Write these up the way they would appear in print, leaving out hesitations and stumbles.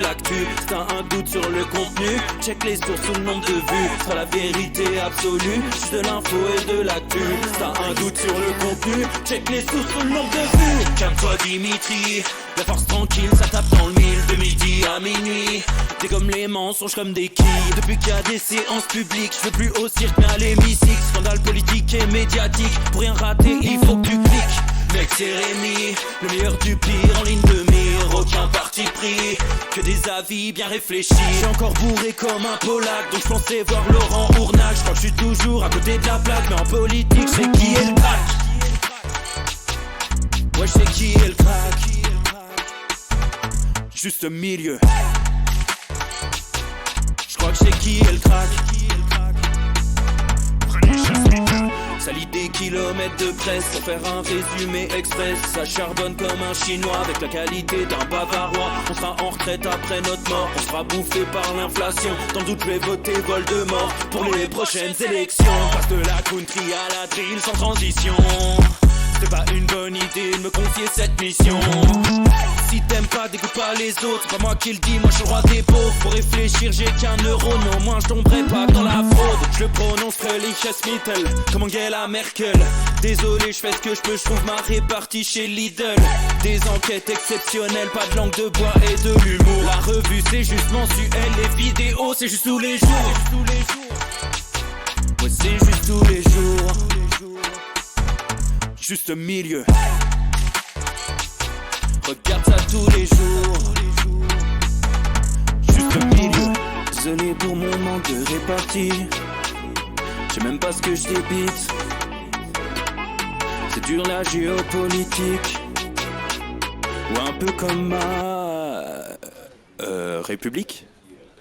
l'actu. Si t'as un doute sur le contenu, check les sources ou le nombre de vues. Ce sera la vérité absolue, juste de l'info et de l'actu. Si t'as un doute sur le contenu, check les sources ou le nombre de vues. Calme-toi Dimitri, la force tranquille, ça tape dans le mille. De midi à minuit, t'es comme les mensonges comme des quilles. Depuis qu'il y a des séances publiques, je veux plus au cirque mais à l'hémicycle. Scandale politique et médiatique, pour rien rater il faut que tu cliques. Mec c'est Rémi, le meilleur du pire en ligne de mire. Aucun parti pris, que des avis bien réfléchis. J'ai encore bourré comme un Polac, donc je pensais voir Laurent Ournac. Je crois que je suis toujours à côté de la plaque, mais en politique c'est qui est le crack. Ouais je sais qui est le crack. Juste milieu. Je crois que je sais qui est le crack. Ça lit des kilomètres de presse pour faire un résumé express. Ça charbonne comme un chinois avec la qualité d'un bavarois. On sera en retraite après notre mort, on sera bouffé par l'inflation. Dans le doute je vais voter Voldemort pour les prochaines élections. Passe de la country à la drill sans transition. C'est pas une bonne idée de me confier cette mission. Si t'aimes pas, dégoûte pas les autres. C'est pas moi qui le dis, moi je suis le roi des pauvres. Pour réfléchir, j'ai qu'un euro, non, au moins je tomberai pas dans la fraude. Je le prononcerai Lichesmittel, comme Angela Merkel. Désolé, je fais ce que je peux, je trouve ma répartie chez Lidl. Des enquêtes exceptionnelles, pas de langue de bois et de l'humour. La revue c'est juste mensuel, les vidéos c'est juste tous les jours. Ouais, c'est juste tous les jours. Juste milieu. Regarde ça tous les jours. Juste milieu. Désolé pour mon manque de répartie. Je sais même pas ce que je débite. C'est dur la géopolitique. Ou un peu comme ma... République.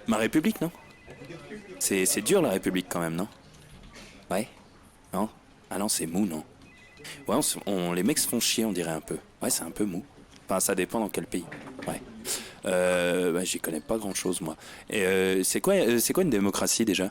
Ma République, non? C'est dur la République quand même, non? Ouais? Non? Ah non, c'est mou, non? Ouais, les mecs se font chier, on dirait un peu. Ouais, c'est un peu mou. Enfin, ça dépend dans quel pays. Ouais. Bah, j'y connais pas grand chose, moi. Et c'est quoi une démocratie déjà ?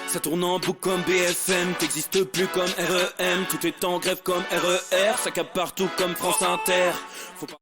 Ça tourne en boucle comme BFM, t'existes plus comme REM. Tout est en grève comme RER, ça capte partout comme France Inter. Faut pas...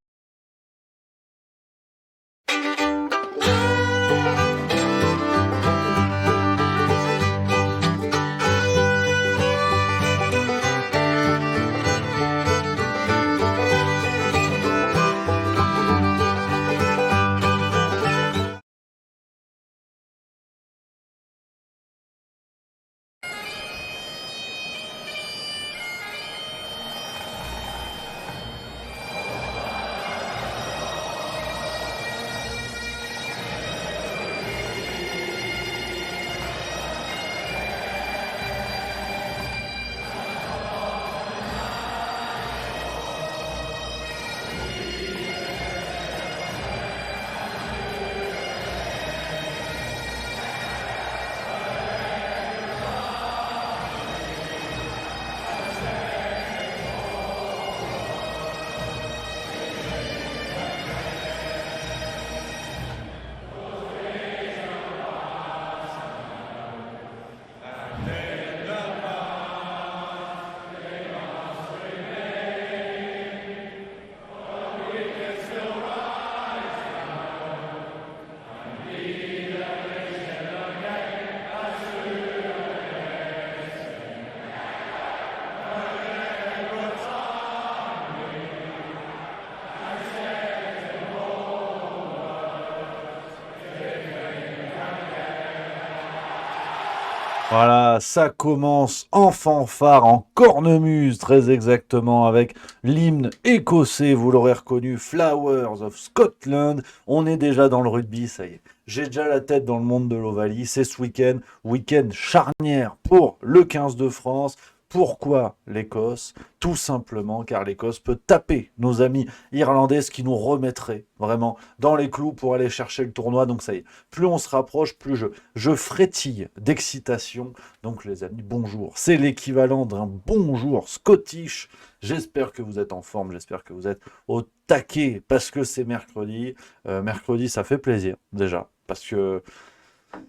Voilà, ça commence en fanfare, en cornemuse, très exactement, avec l'hymne écossais, vous l'aurez reconnu, Flowers of Scotland. On est déjà dans le rugby, ça y est. J'ai déjà la tête dans le monde de l'Ovalie. C'est ce week-end charnière pour le 15 de France. Pourquoi l'Écosse? Tout simplement car l'Écosse peut taper nos amis irlandais, ce qui nous remettrait vraiment dans les clous pour aller chercher le tournoi. Donc ça y est, plus on se rapproche, plus je frétille d'excitation. Donc les amis, bonjour. C'est l'équivalent d'un bonjour scottish. J'espère que vous êtes en forme, j'espère que vous êtes au taquet parce que c'est mercredi. Mercredi, ça fait plaisir déjà. Parce que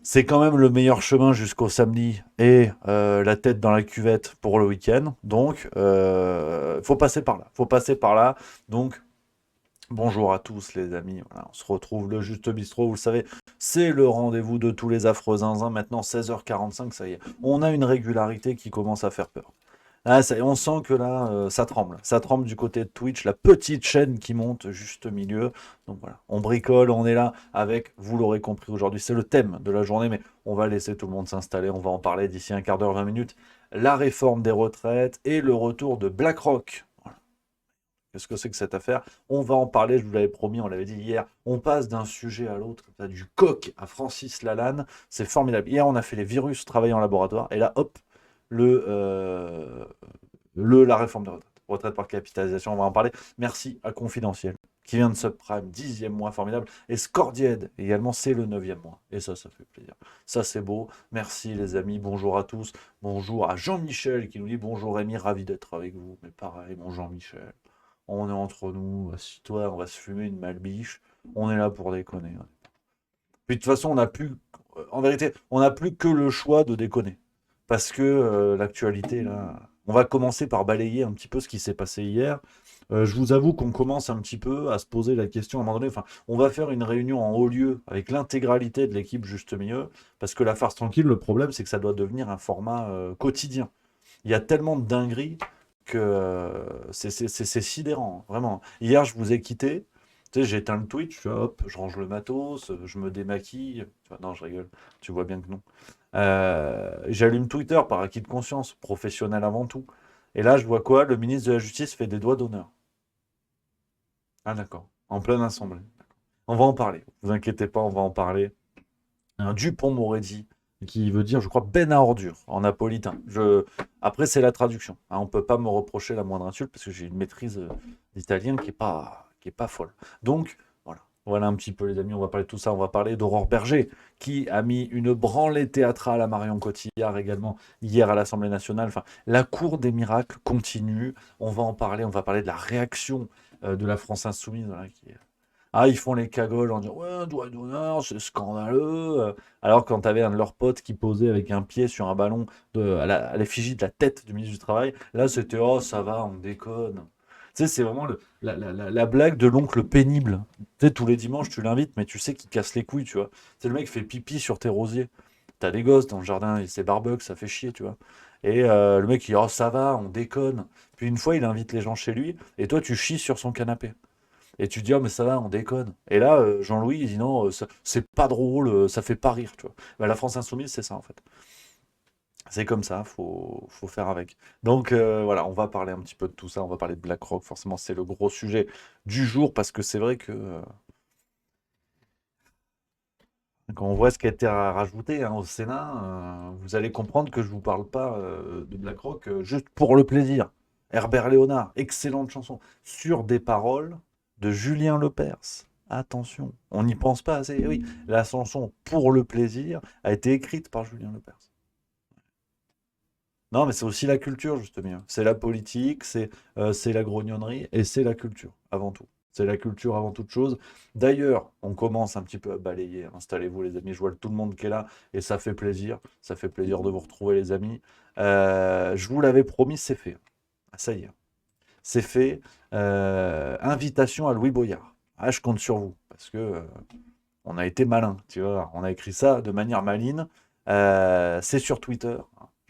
c'est quand même le meilleur chemin jusqu'au samedi et la tête dans la cuvette pour le week-end. Donc, faut passer par là. Faut passer par là. Donc, bonjour à tous les amis, voilà, on se retrouve le Juste Bistrot, vous le savez, c'est le rendez-vous de tous les affreux zinzins, maintenant 16h45, ça y est, on a une régularité qui commence à faire peur. Là, on sent que là, ça tremble du côté de Twitch, la petite chaîne qui monte juste au milieu, donc voilà, on bricole, on est là avec, vous l'aurez compris aujourd'hui, c'est le thème de la journée, mais on va laisser tout le monde s'installer, on va en parler d'ici un quart d'heure, 20 minutes, la réforme des retraites et le retour de BlackRock. Qu'est-ce que c'est que cette affaire? On va en parler, je vous l'avais promis, on l'avait dit hier. On passe d'un sujet à l'autre, du coq à Francis Lalanne. C'est formidable. Hier, on a fait les virus travaillés en laboratoire. Et là, hop, la réforme des retraites. Retraite par capitalisation, on va en parler. Merci à Confidentiel, qui vient de Subprime, 10e mois, formidable. Et Scordied, également, c'est le 9e mois. Et ça fait plaisir. Ça, c'est beau. Merci, les amis. Bonjour à tous. Bonjour à Jean-Michel, qui nous dit bonjour Rémi, ravi d'être avec vous. Mais pareil, mon Jean-Michel. On est entre nous, assis-toi, on va se fumer une malbiche. On est là pour déconner. Ouais. Puis de toute façon, on n'a plus, en vérité, on n'a plus que le choix de déconner. Parce que l'actualité, là, on va commencer par balayer un petit peu ce qui s'est passé hier. Je vous avoue qu'on commence un petit peu à se poser la question à un moment donné. Enfin, on va faire une réunion en haut lieu avec l'intégralité de l'équipe juste milieu. Parce que la farce tranquille, le problème, c'est que ça doit devenir un format quotidien. Il y a tellement de dingueries que c'est sidérant, vraiment. Hier, je vous ai quitté. Tu sais, j'ai éteint le Twitch, hop, je range le matos, je me démaquille. Tu vois, non, je rigole. Tu vois bien que non. J'allume Twitter par acquis de conscience, professionnel avant tout. Et là, je vois quoi? Le ministre de la Justice fait des doigts d'honneur. Ah, d'accord. En pleine assemblée. On va en parler. Vous inquiétez pas, on va en parler. Un Dupont-Moretti, qui veut dire, je crois, ben à ordure en napolitain. Après, c'est la traduction. Hein, on ne peut pas me reprocher la moindre insulte parce que j'ai une maîtrise d'italien qui est pas folle. Donc, voilà. Voilà un petit peu, les amis. On va parler de tout ça. On va parler d'Aurore Berger, qui a mis une branlée théâtrale à Marion Cotillard également hier à l'Assemblée nationale. Enfin, la cour des miracles continue. On va en parler. On va parler de la réaction de la France insoumise, voilà, qui ah, ils font les cagoles en disant ouais, un doigt d'honneur, c'est scandaleux. Alors quand t'avais un de leurs potes qui posait avec un pied sur un ballon à l'effigie de la tête du ministre du Travail, là c'était oh, ça va, on déconne. Tu sais, c'est vraiment la blague de l'oncle pénible. Tu sais, tous les dimanches, tu l'invites, mais tu sais qu'il casse les couilles, tu vois. C'est le mec qui fait pipi sur tes rosiers. T'as des gosses dans le jardin, et c'est barbecue, ça fait chier, tu vois. Et le mec, il dit oh, ça va, on déconne. Puis une fois, il invite les gens chez lui, et toi, tu chies sur son canapé. Et tu te dis, oh, mais ça va, on déconne. Et là, Jean-Louis, il dit, non, c'est pas drôle, ça fait pas rire, tu vois. Bah, la France Insoumise, c'est ça, en fait. C'est comme ça, faut faire avec. Donc, voilà, on va parler un petit peu de tout ça. On va parler de BlackRock. Forcément, c'est le gros sujet du jour, parce que c'est vrai que quand on voit ce qui a été rajouté hein, au Sénat, vous allez comprendre que je vous parle pas de BlackRock juste pour le plaisir. Herbert Léonard, excellente chanson, sur des paroles de Julien Lepers. Attention, on n'y pense pas assez. Eh oui, la chanson Pour le plaisir a été écrite par Julien Lepers. Non, mais c'est aussi la culture, justement. C'est la politique, c'est la grognonnerie et c'est la culture, avant tout. C'est la culture avant toute chose. D'ailleurs, on commence un petit peu à balayer. Installez-vous, les amis. Je vois tout le monde qui est là et ça fait plaisir. Ça fait plaisir de vous retrouver, les amis. Je vous l'avais promis, c'est fait. Ah, ça y est, c'est fait. Invitation à Louis Boyard. Ah, je compte sur vous parce que on a été malin, tu vois. On a écrit ça de manière maline. C'est sur Twitter.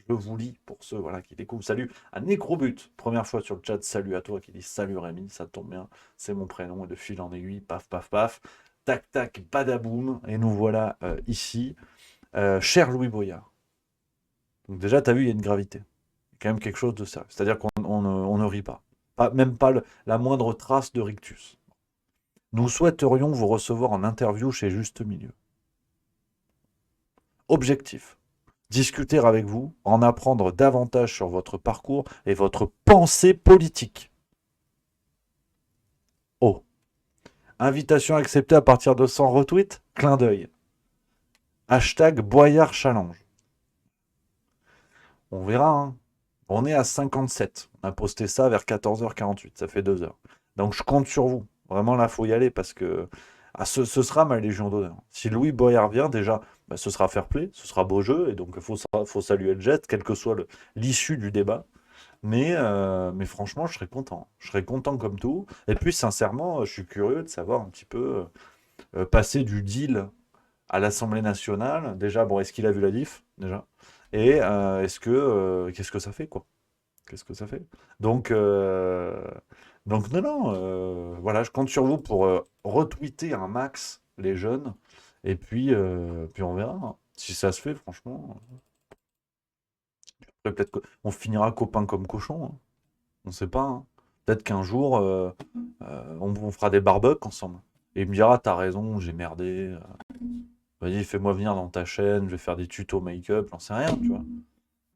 Je vous lis pour ceux voilà, qui découvrent. Salut à Necrobut, première fois sur le chat. Salut à toi qui dit salut Rémi, ça tombe bien. C'est mon prénom et de fil en aiguille, paf, paf, paf. Tac, tac, badaboum. Et nous voilà ici. Cher Louis Boyard, Donc déjà, tu as vu, il y a une gravité. Il y a quand même quelque chose de sérieux. C'est-à-dire qu'on ne rit pas. Même pas la moindre trace de rictus. Nous souhaiterions vous recevoir en interview chez Juste Milieu. Objectif. Discuter avec vous, en apprendre davantage sur votre parcours et votre pensée politique. Oh. Invitation acceptée à partir de 100 retweets. Clin d'œil. Hashtag Boyard Challenge. On verra, hein. On est à 57. On a posté ça vers 14h48. Ça fait 2 heures. Donc je compte sur vous. Vraiment, là, il faut y aller parce que ce sera ma Légion d'honneur. Si Louis Boyard vient, déjà, bah, ce sera fair play, ce sera beau jeu. Et donc, il faut saluer le jet, quelle que soit l'issue du débat. Mais franchement, je serais content. Je serais content comme tout. Et puis, sincèrement, je suis curieux de savoir un petit peu passer du deal à l'Assemblée nationale. Déjà, bon, est-ce qu'il a vu la diff déjà? Et qu'est-ce que ça fait, quoi? Qu'est-ce que ça fait? Donc, euh, donc non, non, voilà, je compte sur vous pour retweeter un max les jeunes. Et puis on verra, hein. Si ça se fait, franchement. Après, peut-être qu'on finira copains comme cochons, hein. On sait pas, hein. Peut-être qu'un jour, on fera des barbecues ensemble. Et il me dira, t'as raison, j'ai merdé. Vas-y, fais-moi venir dans ta chaîne, je vais faire des tutos make-up, j'en sais rien, tu vois.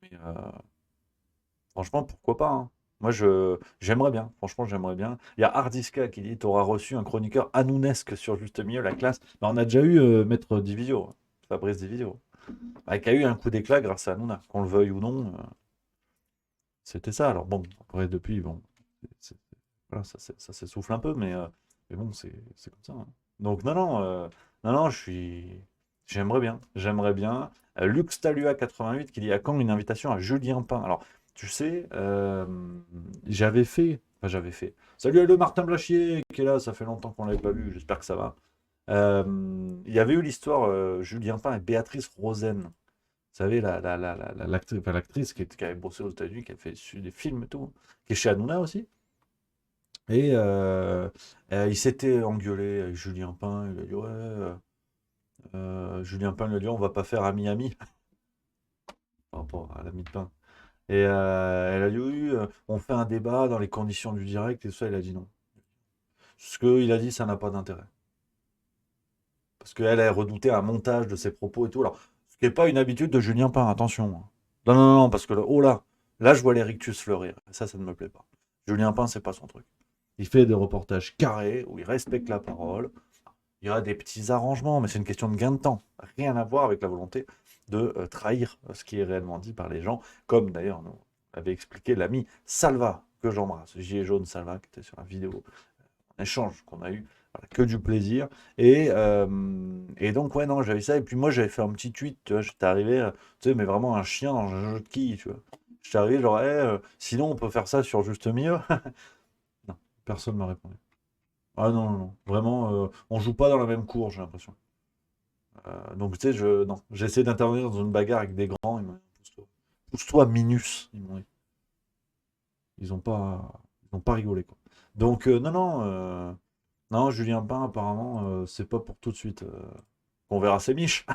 Mais franchement, pourquoi pas, hein. Moi, j'aimerais bien. Franchement, j'aimerais bien. Il y a Hardiska qui dit, t'auras reçu un chroniqueur anounesque sur Juste Milieu, la classe. Bah, on a déjà eu Maître Divisio, hein, Fabrice Divisio, qui a eu un coup d'éclat grâce à Hanouna. Qu'on le veuille ou non, c'était ça. Alors bon, après, depuis, bon, c'est- voilà, ça s'essouffle un peu, mais bon, c'est comme ça, hein. Donc, non, non, non, non, j'aimerais bien. J'aimerais bien. Lux Talua 88 qui dit à quand une invitation à Julien Pain. Alors, tu sais, j'avais fait. Salut le Martin Blachier qui est là, ça fait longtemps qu'on l'avait pas vu, j'espère que ça va. Il y avait eu l'histoire Julien Pain et Béatrice Rosen. Vous savez, l'actrice, enfin, l'actrice qui avait bossé aux États-Unis, qui a fait des films et tout, qui est chez Hanouna aussi. Et il s'était engueulé avec Julien Pain. Il a dit ouais, Julien Pain lui a dit on va pas faire ami-ami par rapport à l'ami de Pain. Et elle a dit oui, on fait un débat dans les conditions du direct et tout ça. Il a dit non. Ce qu'il a dit, ça n'a pas d'intérêt. Parce qu'elle a redouté un montage de ses propos et tout. Alors, ce qui n'est pas une habitude de Julien Pain, attention, hein. Non, non, non, parce que oh là, je vois les rictus fleurir. Ça ne me plaît pas. Julien Pain, c'est pas son truc. Il fait des reportages carrés où il respecte la parole. Il y a des petits arrangements, mais c'est une question de gain de temps. Rien à voir avec la volonté de trahir ce qui est réellement dit par les gens, comme d'ailleurs nous avait expliqué l'ami Salva, que j'embrasse, Gilet jaune Salva, qui était sur la vidéo, un échange qu'on a eu, voilà, que du plaisir. Et donc, ouais, non, j'avais ça. Et puis moi, j'avais fait un petit tweet, tu vois, j'étais arrivé, tu sais, mais vraiment un chien dans un jeu de quilles, tu vois. J'étais arrivé, genre, sinon, on peut faire ça sur Juste Milieu. Non, personne ne m'a répondu. Ah non, non, non. Vraiment, on joue pas dans la même cour, j'ai l'impression. Donc, tu sais, non. J'ai essayé d'intervenir dans une bagarre avec des grands. Ils m'ont dit, pousse-toi. Pousse-toi, Minus. Ils m'ont dit. Ils ont pas rigolé, quoi. Donc, non, non. Non, Julien Pain, apparemment, c'est pas pour tout de suite. On verra ses miches.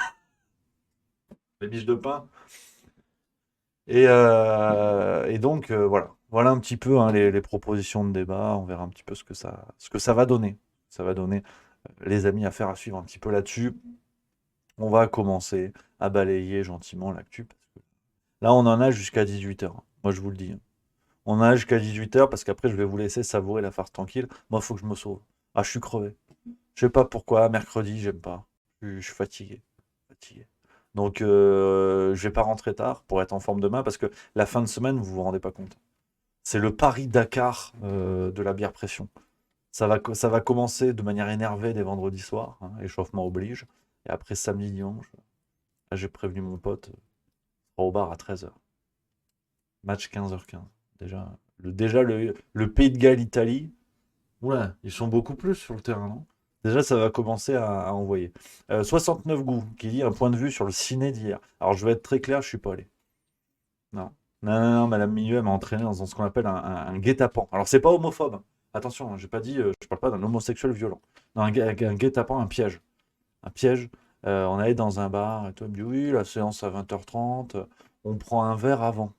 Les miches de pain. Et donc, voilà. Voilà un petit peu, hein, les propositions de débat. On verra un petit peu ce que ça va donner. Ça va donner, les amis, affaire à suivre un petit peu là-dessus. On va commencer à balayer gentiment l'actu. Là, on en a jusqu'à 18h. Moi, je vous le dis, hein. On en a jusqu'à 18h parce qu'après, je vais vous laisser savourer la farce tranquille. Moi, il faut que je me sauve. Ah, je suis crevé. Je sais pas pourquoi. Mercredi, j'aime pas. Je suis fatigué. Fatigué. Donc, je vais pas rentrer tard pour être en forme demain parce que la fin de semaine, vous vous rendez pas compte. C'est le Paris-Dakar de la bière pression. Ça va commencer de manière énervée dès vendredi soir, hein, échauffement oblige. Et après samedi, dimanche, là, j'ai prévenu mon pote, au bar à 13h. Match 15h15. Déjà, le Pays de Galles, Italie, ouais, ils sont beaucoup plus sur le terrain, non? Déjà, ça va commencer à envoyer. 69 goûts, qui dit un point de vue sur le ciné d'hier. Alors, je vais être très clair, je suis pas allé. Non. Non, non, non, Madame Milieu, elle m'a entraîné dans ce qu'on appelle un guet-apens. Alors, c'est pas homophobe. Attention, hein, j'ai pas dit, je parle pas d'un homosexuel violent. Non, un guet-apens, un piège. Un piège. On allait dans un bar et toi, elle me dit oui, la séance à 20h30. on prend un verre avant.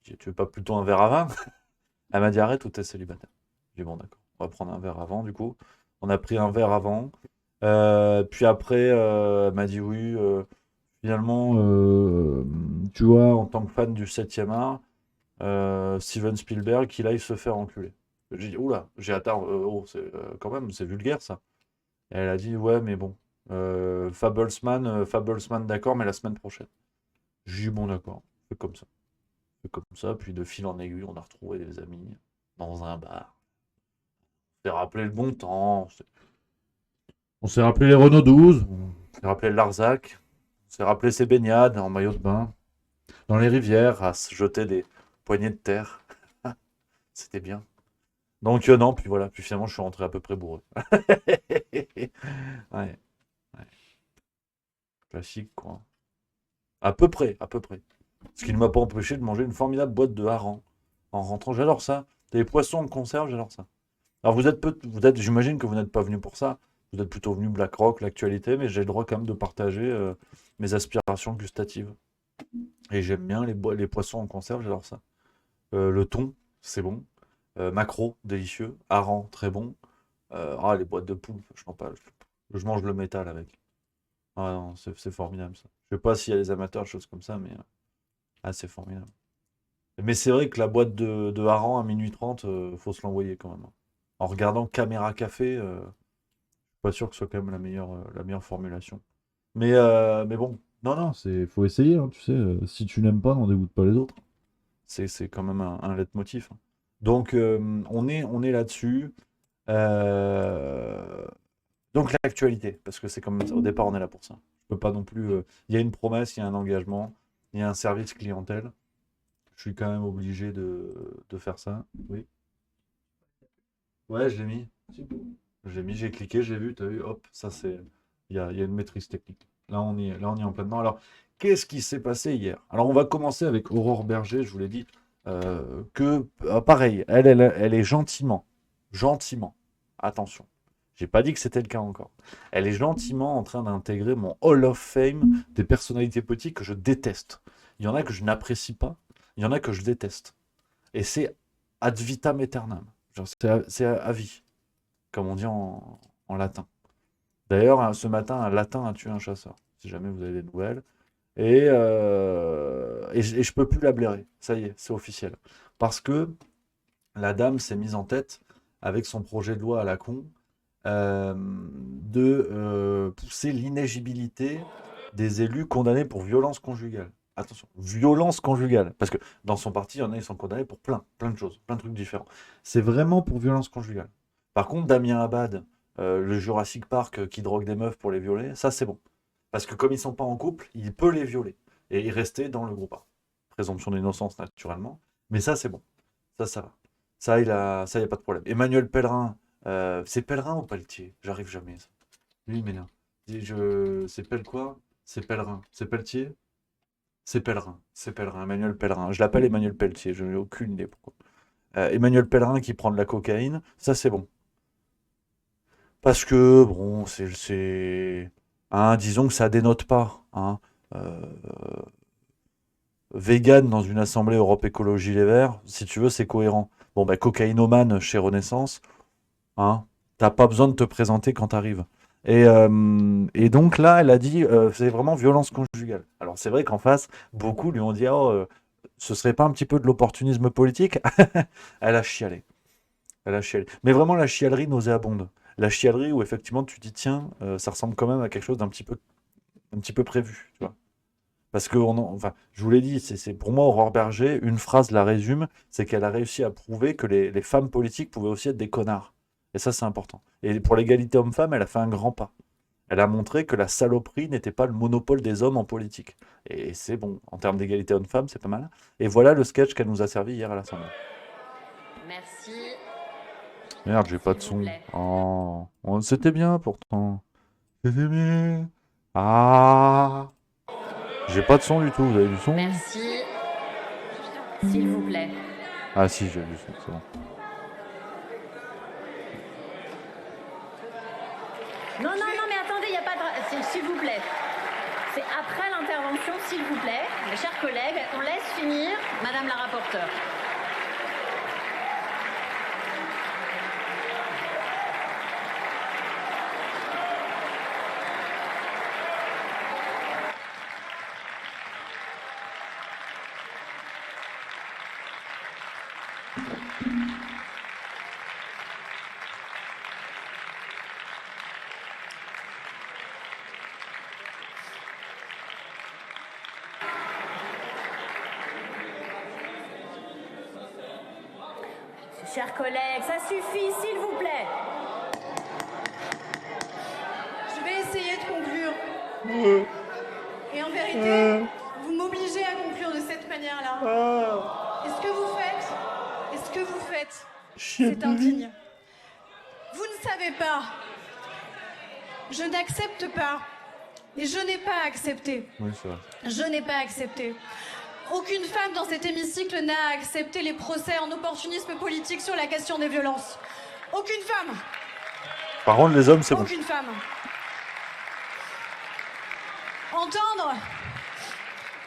Je dis, tu veux pas plutôt un verre à vin? Elle m'a dit, arrête ou t'es célibataire. J'ai dit, bon, d'accord, on va prendre un verre avant, du coup. On a pris un verre avant. Puis après, elle m'a dit, oui, finalement, tu vois, en tant que fan du 7e art, Steven Spielberg, qu'il aille se faire enculer. J'ai dit, oula, j'ai attends, oh, quand même, c'est vulgaire ça. Et elle a dit, ouais, mais bon, Fablesman, d'accord, mais la semaine prochaine. J'ai dit, bon, d'accord, fais comme ça. Fais comme ça, puis de fil en aiguille, on a retrouvé des amis dans un bar. On s'est rappelé le bon temps, on s'est rappelé les Renault 12, on s'est rappelé le Larzac, on s'est rappelé ses baignades en maillot de bain, dans les rivières, à se jeter des poignées de terre. C'était bien. Donc non, puis voilà, puis finalement je suis rentré à peu près bourré. Ouais, ouais, classique quoi. À peu près, à peu près. Ce qui ne m'a pas empêché de manger une formidable boîte de harengs en rentrant. J'adore ça. Des poissons en conserve, j'adore ça. Alors j'imagine que vous n'êtes pas venu pour ça. Vous êtes plutôt venu Black Rock, l'actualité, mais j'ai le droit quand même de partager mes aspirations gustatives. Et j'aime bien les poissons en conserve, j'adore ça. Le thon, c'est bon. Maquereau, délicieux. Hareng, très bon. Les boîtes de poule, je n'en parle. Je mange le métal avec. Ah non, c'est formidable ça. Je sais pas s'il y a des amateurs de choses comme ça, mais c'est formidable. Mais c'est vrai que la boîte de hareng à minuit 30, faut se l'envoyer quand même, hein. En regardant Caméra Café, je suis pas sûr que ce soit quand même la meilleure formulation. Mais bon, non, non, faut essayer, hein, tu sais. Si tu n'aimes pas, n'en dégoûte pas les autres. C'est quand même un leitmotiv, hein. Donc, on est là-dessus. Euh, Donc, l'actualité, parce que c'est comme ça. Au départ, on est là pour ça. Je peux pas non plus. Il y a une promesse, il y a un engagement, il y a un service clientèle. Je suis quand même obligé de faire ça. Oui. Ouais, je l'ai mis. J'ai cliqué, j'ai vu, t'as vu, hop, ça c'est. Il y a une maîtrise technique. Là, on y est en plein dedans. Alors, qu'est-ce qui s'est passé hier? Alors, on va commencer avec Aurore Berger, je vous l'ai dit, pareil, elle est gentiment, attention, j'ai pas dit que c'était le cas encore. Elle est gentiment en train d'intégrer mon Hall of Fame des personnalités politiques que je déteste. Il y en a que je n'apprécie pas, il y en a que je déteste. Et c'est ad vitam aeternam. Genre, c'est à vie, comme on dit en latin. D'ailleurs, ce matin, un latin a tué un chasseur, si jamais vous avez des nouvelles. Et je peux plus la blairer. Ça y est, c'est officiel. Parce que la dame s'est mise en tête, avec son projet de loi à la con, de pousser l'inéligibilité des élus condamnés pour violence conjugale. Attention, violence conjugale. Parce que dans son parti, il y en a, ils sont condamnés pour plein de choses, plein de trucs différents. C'est vraiment pour violence conjugale. Par contre, Damien Abad, le Jurassic Park qui drogue des meufs pour les violer, ça c'est bon. Parce que comme ils sont pas en couple, il peut les violer et y rester dans le groupe A. Présomption d'innocence naturellement. Mais ça c'est bon. Ça va. Ça, y a pas de problème. Emmanuel Pellerin, c'est Pellerin ou Pelletier? J'arrive jamais. Ça. Lui, il m'énerve. C'est Pelle quoi? C'est Pellerin. C'est Pelletier? C'est Pellerin. C'est Pellerin. Emmanuel Pellerin. Je l'appelle Emmanuel Pelletier. Je n'ai aucune idée pourquoi. Emmanuel Pellerin qui prend de la cocaïne, ça c'est bon. Parce que, bon, hein, disons que ça dénote pas, hein. Euh, Vegan dans une assemblée Europe Écologie Les Verts, si tu veux, c'est cohérent. Bon, bah, cocaïnomane chez Renaissance, hein, t'as pas besoin de te présenter quand t'arrives. Et donc là, elle a dit, c'est vraiment violence conjugale. Alors c'est vrai qu'en face, beaucoup lui ont dit, oh, ce serait pas un petit peu de l'opportunisme politique? Elle a chialé. Elle a chialé. Mais vraiment la chialerie nauséabonde. La chialerie où effectivement tu dis, tiens, ça ressemble quand même à quelque chose d'un petit peu prévu, tu vois. Parce que, enfin, je vous l'ai dit, pour moi, Aurore Berger, une phrase la résume, c'est qu'elle a réussi à prouver que les femmes politiques pouvaient aussi être des connards. Et ça, c'est important. Et pour l'égalité homme-femme, elle a fait un grand pas. Elle a montré que la saloperie n'était pas le monopole des hommes en politique. Et c'est bon, en termes d'égalité homme-femme, c'est pas mal. Et voilà le sketch qu'elle nous a servi hier à l'Assemblée. Merci. Merde, j'ai pas S'il de vous son. plaît. Oh, c'était bien pourtant. C'était bien. Ah. J'ai pas de son du tout, vous avez du son? Merci. S'il vous plaît. Ah si, j'ai du son, c'est bon. Non, non, non, mais attendez, il n'y a pas de... S'il vous plaît. C'est après l'intervention, s'il vous plaît. Mes chers collègues, on laisse finir Madame la rapporteure. Chers collègues, ça suffit, s'il vous plaît. Je vais essayer de conclure. Et en vérité, vous m'obligez à conclure de cette manière-là. Et ce que vous faites, c'est indigne. Vous ne savez pas. Je n'accepte pas. Et je n'ai pas accepté. Oui, c'est vrai. Je n'ai pas accepté. Aucune femme dans cet hémicycle n'a accepté les procès en opportunisme politique sur la question des violences. Aucune femme. Par contre, les hommes, c'est bon. Aucune femme.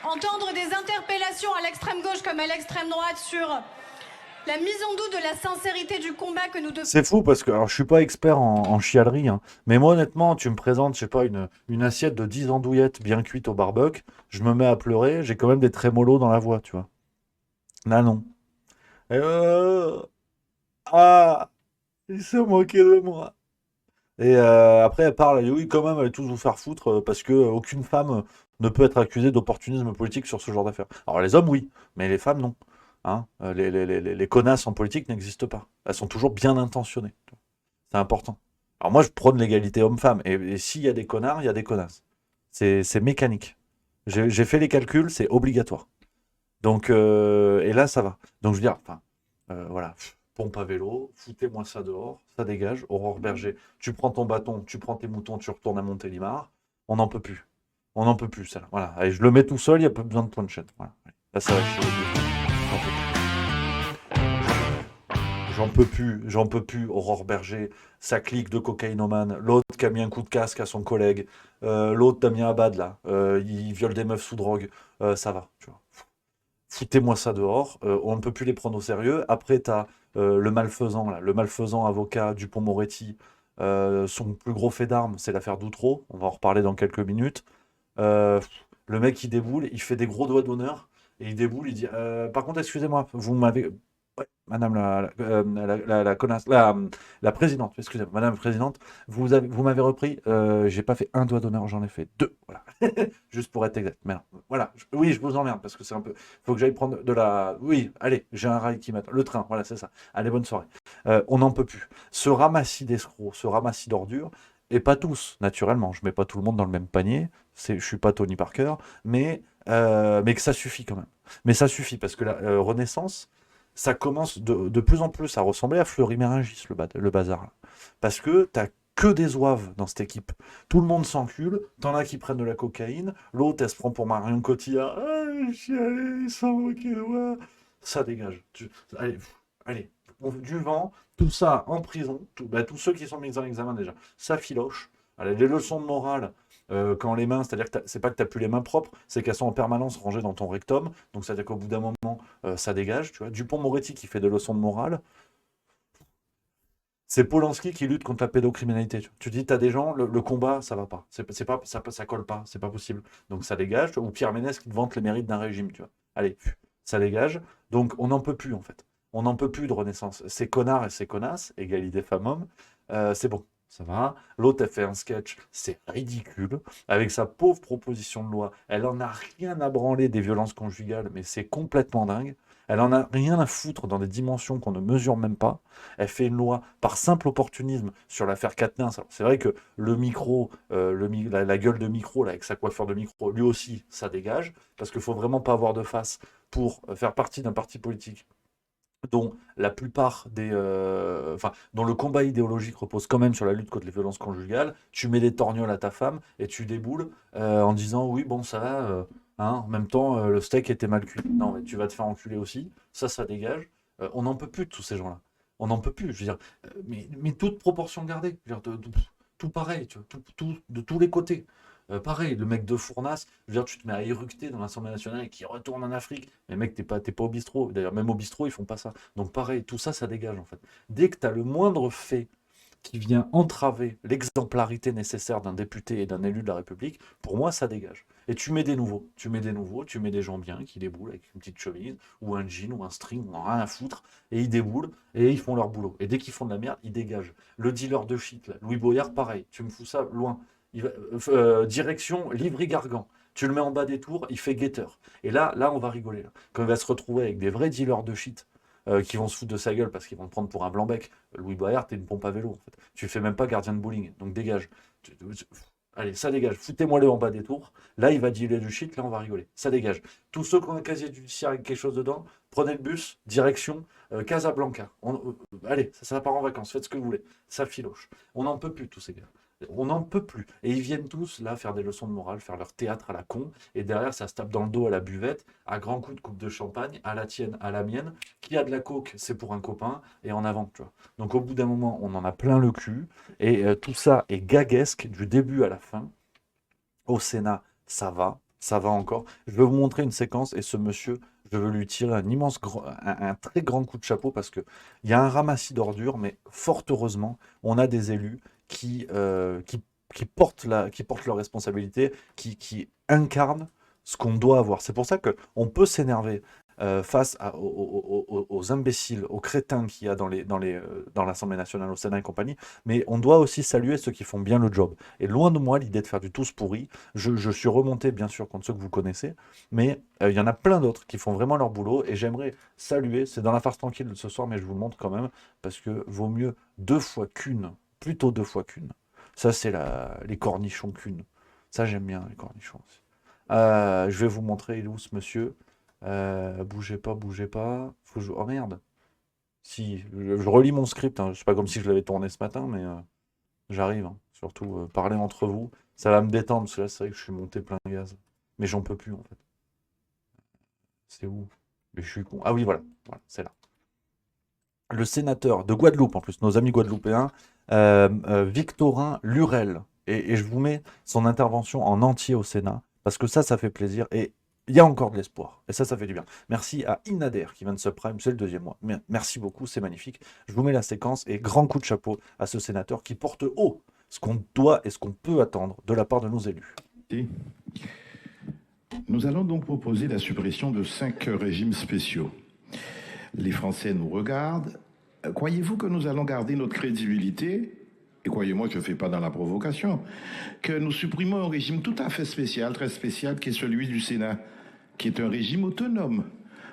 Entendre des interpellations à l'extrême gauche comme à l'extrême droite sur la mise en doute de la sincérité du combat que nous devons... C'est fou parce que, alors je suis pas expert en chialerie, hein, mais moi honnêtement, tu me présentes, je sais pas, une assiette de 10 andouillettes bien cuites au barbecue, je me mets à pleurer, j'ai quand même des trémolos dans la voix, tu vois. Là, non. Ah, il s'est moqué de moi. Et après, elle parle, elle dit oui, quand même, allez tous vous faire foutre parce que aucune femme ne peut être accusée d'opportunisme politique sur ce genre d'affaires. Alors les hommes, oui, mais les femmes, non. Hein, les connasses en politique n'existent pas. Elles sont toujours bien intentionnées. C'est important. Alors moi, je prône l'égalité homme-femme. Et s'il y a des connards, il y a des connasses. C'est mécanique. J'ai fait les calculs, c'est obligatoire. Donc, et là, ça va. Donc, je veux dire, enfin, voilà, pompe à vélo, foutez-moi ça dehors, ça dégage. Aurore Berger, tu prends ton bâton, tu prends tes moutons, tu retournes à Montélimar. On n'en peut plus. On n'en peut plus, ça. Voilà. Allez, je le mets tout seul, il n'y a pas besoin de point de chaîne. Voilà. Là, ça va chier. J'en peux plus, Aurore Berger, sa clique de cocaïnomane, l'autre qui a mis un coup de casque à son collègue, l'autre Damien Abad, là, il viole des meufs sous drogue, ça va, tu vois. Foutez-moi ça dehors, on ne peut plus les prendre au sérieux. Après, t'as le malfaisant, là, le malfaisant avocat Dupond-Moretti, son plus gros fait d'armes, c'est l'affaire Doutreau, on va en reparler dans quelques minutes. Le mec, il déboule, il fait des gros doigts d'honneur, et il déboule, il dit par contre, excusez-moi, vous m'avez... Ouais, madame la connasse, la présidente, excusez-moi, madame la présidente, vous m'avez repris, j'ai pas fait un doigt d'honneur, j'en ai fait deux, voilà. Juste pour être exact. Mais non, voilà, oui, je vous emmerde parce que c'est un peu. Faut que j'aille prendre de la. Oui, allez, j'ai un rail qui m'attend. Le train, voilà, c'est ça. Allez, bonne soirée. On n'en peut plus. Ce ramassis d'escrocs, ce ramassis d'ordures, et pas tous, naturellement. Je mets pas tout le monde dans le même panier. Je suis pas Tony Parker, mais que ça suffit quand même. Mais ça suffit parce que la Renaissance, ça commence de plus en plus à ressembler à Fleury-Mérogis, le bazar. Là. Parce que t'as que des zouaves dans cette équipe. Tout le monde s'encule, t'en as qui prennent de la cocaïne, l'autre elle se prend pour Marion Cotillard, ah, chialé, ils sont moqués de moi. Ça dégage. Allez, du vent, tout ça en prison, tous ceux qui sont mis en examen déjà, ça filoche. Allez, les leçons de morale, quand les mains, c'est-à-dire que c'est pas que t'as plus les mains propres, c'est qu'elles sont en permanence rangées dans ton rectum, donc c'est-à-dire qu'au bout d'un moment, ça dégage, tu vois. Dupond-Moretti qui fait des leçons de morale, c'est Polanski qui lutte contre la pédocriminalité. Tu dis, t'as des gens, le combat, ça va pas. Ça colle pas, c'est pas possible. Donc ça dégage. Tu vois, ou Pierre Ménès qui te vante les mérites d'un régime, tu vois. Allez, ça dégage. Donc on n'en peut plus, en fait. On n'en peut plus de Renaissance. Ces connards et ces connasses, égalité femmes-hommes, c'est bon. Ça va. L'autre, elle fait un sketch, c'est ridicule. Avec sa pauvre proposition de loi, elle en a rien à branler des violences conjugales, mais c'est complètement dingue. Elle en a rien à foutre dans des dimensions qu'on ne mesure même pas. Elle fait une loi par simple opportunisme sur l'affaire Quatennens. C'est vrai que le micro, la gueule de micro, là, avec sa coiffure de micro, lui aussi, ça dégage, parce qu'il ne faut vraiment pas avoir de face pour faire partie d'un parti politique dont la plupart dont le combat idéologique repose quand même sur la lutte contre les violences conjugales. Tu mets des torgnoles à ta femme et tu déboules en disant oui, bon, ça va, hein, en même temps, le steak était mal cuit. Non, mais tu vas te faire enculer aussi, ça dégage. On n'en peut plus de tous ces gens-là. On n'en peut plus, je veux dire, mais toute proportion gardée. Je veux dire, tout pareil, tu vois, de tous les côtés. Pareil, le mec de Fournas, je veux dire, tu te mets à éructer dans l'Assemblée nationale et qui retourne en Afrique. Mais mec, t'es pas au bistrot. D'ailleurs, même au bistrot, ils font pas ça. Donc pareil, tout ça, ça dégage en fait. Dès que tu as le moindre fait qui vient entraver l'exemplarité nécessaire d'un député et d'un élu de la République, pour moi, ça dégage. Et tu mets des nouveaux, tu mets des gens bien qui déboulent avec une petite chemise, ou un jean, ou un string, ou rien à foutre, et ils déboulent, et ils font leur boulot. Et dès qu'ils font de la merde, ils dégagent. Le dealer de shit, là, Louis Boyard, pareil, tu me fous ça loin. Direction Livry-Gargan. Tu le mets en bas des tours, il fait guetteur. Et là, on va rigoler. Là. Quand il va se retrouver avec des vrais dealers de shit, qui vont se foutre de sa gueule parce qu'ils vont te prendre pour un blanc-bec. Louis Boyard, t'es une pompe à vélo. En fait. Tu fais même pas gardien de bowling, donc dégage. Allez, ça dégage. Foutez-moi-le en bas des tours. Là, il va dealer du shit, là, on va rigoler. Ça dégage. Tous ceux qui ont un casier judiciaire avec quelque chose dedans, prenez le bus, direction Casablanca. Allez, ça part en vacances, faites ce que vous voulez. Ça filoche. On n'en peut plus, tous ces gars. On n'en peut plus. Et ils viennent tous là faire des leçons de morale, faire leur théâtre à la con. Et derrière, ça se tape dans le dos à la buvette, à grands coups de coupe de champagne, à la tienne, à la mienne. Qui a de la coke, c'est pour un copain, et en avant, tu vois. Donc au bout d'un moment, on en a plein le cul. Et tout ça est gaguesque du début à la fin. Au Sénat, ça va encore. Je vais vous montrer une séquence, et ce monsieur, je veux lui tirer un très grand coup de chapeau, parce qu'il y a un ramassis d'ordures, mais fort heureusement, on a des élus qui portent leurs responsabilités, qui incarnent ce qu'on doit avoir. C'est pour ça qu'on peut s'énerver face aux imbéciles, aux crétins qu'il y a dans l'Assemblée nationale, au Sénat et compagnie, mais on doit aussi saluer ceux qui font bien le job. Et loin de moi l'idée de faire du tous pourri. Je suis remonté bien sûr contre ceux que vous connaissez, mais il y en a plein d'autres qui font vraiment leur boulot, et j'aimerais saluer, c'est dans la farce tranquille de ce soir, mais je vous le montre quand même, parce que vaut mieux plutôt deux fois qu'une. Ça, c'est les cornichons qu'une. Ça, j'aime bien, les cornichons aussi. Je vais vous montrer, il est où ce monsieur. Bougez pas. Oh merde. Si, je relis mon script, hein. C'est pas comme si je l'avais tourné ce matin, mais j'arrive. Hein. Surtout, parler entre vous, ça va me détendre, parce que là, c'est vrai que je suis monté plein gaz. Mais j'en peux plus, en fait. C'est où? Mais je suis con. Ah oui, voilà c'est là. Le sénateur de Guadeloupe, en plus, nos amis guadeloupéens, Victorin Lurel. Et je vous mets son intervention en entier au Sénat, parce que ça fait plaisir, et il y a encore de l'espoir, et ça fait du bien. Merci à Inader qui vient de subprime, c'est le 2e mois. Merci beaucoup, c'est magnifique. Je vous mets la séquence, et grand coup de chapeau à ce sénateur qui porte haut ce qu'on doit et ce qu'on peut attendre de la part de nos élus. Nous allons donc proposer la suppression de 5 régimes spéciaux. Les Français nous regardent. Croyez-vous que nous allons garder notre crédibilité? Et croyez-moi, je ne fais pas dans la provocation. Que nous supprimons un régime tout à fait spécial, très spécial, qui est celui du Sénat, qui est un régime autonome.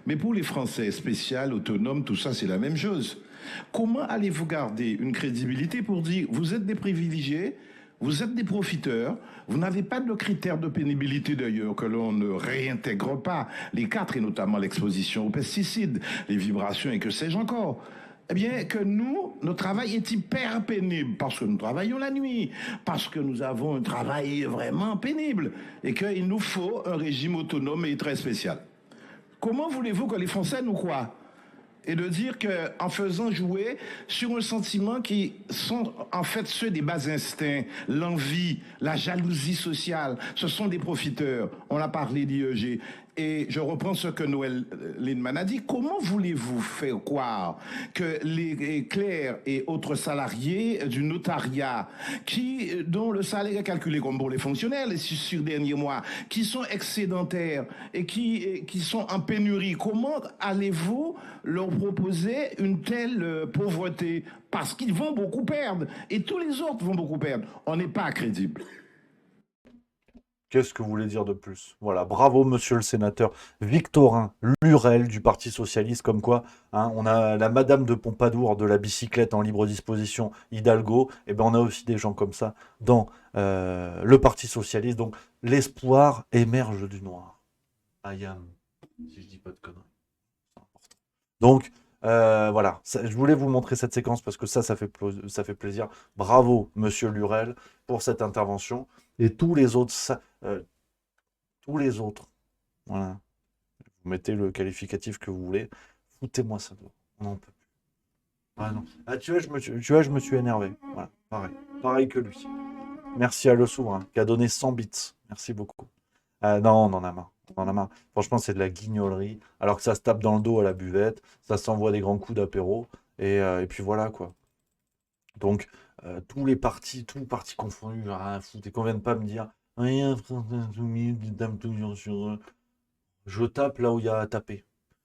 Mais pour les Français, spécial, autonome, tout ça, c'est la même chose. Comment allez-vous garder une crédibilité pour dire vous êtes des privilégiés, vous êtes des profiteurs, vous n'avez pas de critères de pénibilité d'ailleurs que l'on ne réintègre pas, les 4 et notamment l'exposition aux pesticides, les vibrations et que sais-je encore. Eh bien, que nous, notre travail est hyper pénible parce que nous travaillons la nuit, parce que nous avons un travail vraiment pénible et qu'il nous faut un régime autonome et très spécial. Comment voulez-vous que les Français nous croient? Et de dire qu'en faisant jouer sur un sentiment qui sont en fait ceux des bas instincts, l'envie, la jalousie sociale, ce sont des profiteurs. On a parlé d'IEG. Et je reprends ce que Noël Lindemann a dit. Comment voulez-vous faire croire que les clercs et autres salariés du notariat, dont le salaire est calculé comme pour les fonctionnaires les 6 derniers mois, qui sont excédentaires et qui sont en pénurie, comment allez-vous leur proposer une telle pauvreté? Parce qu'ils vont beaucoup perdre et tous les autres vont beaucoup perdre. On n'est pas crédible. Qu'est-ce que vous voulez dire de plus? Voilà, bravo monsieur le sénateur Victorin Lurel du Parti Socialiste, comme quoi, hein, on a la Madame de Pompadour de la bicyclette en libre disposition, Hidalgo, et ben on a aussi des gens comme ça dans le Parti Socialiste, donc l'espoir émerge du noir. Ayam, si je dis pas de conneries, c'est important. Donc, voilà, je voulais vous montrer cette séquence parce que ça fait plaisir. Bravo monsieur Lurel pour cette intervention. Et tous les autres, voilà. Vous mettez le qualificatif que vous voulez. Foutez-moi ça dehors. On n'en peut plus. Ah non. Ah, tu vois, je me suis énervé. Voilà, pareil que lui. Merci à Le Souverain, qui a donné 100 bits. Merci beaucoup. Non, on en a marre. On en a marre. Franchement, c'est de la guignolerie. Alors que ça se tape dans le dos à la buvette, ça s'envoie des grands coups d'apéro, et puis voilà, quoi. Donc, tous les partis confondus, j'ai rien à foutre. Et qu'on vienne pas me dire, rien, France Insoumise, ils tapent toujours sur eux. Je tape là où il y a à taper.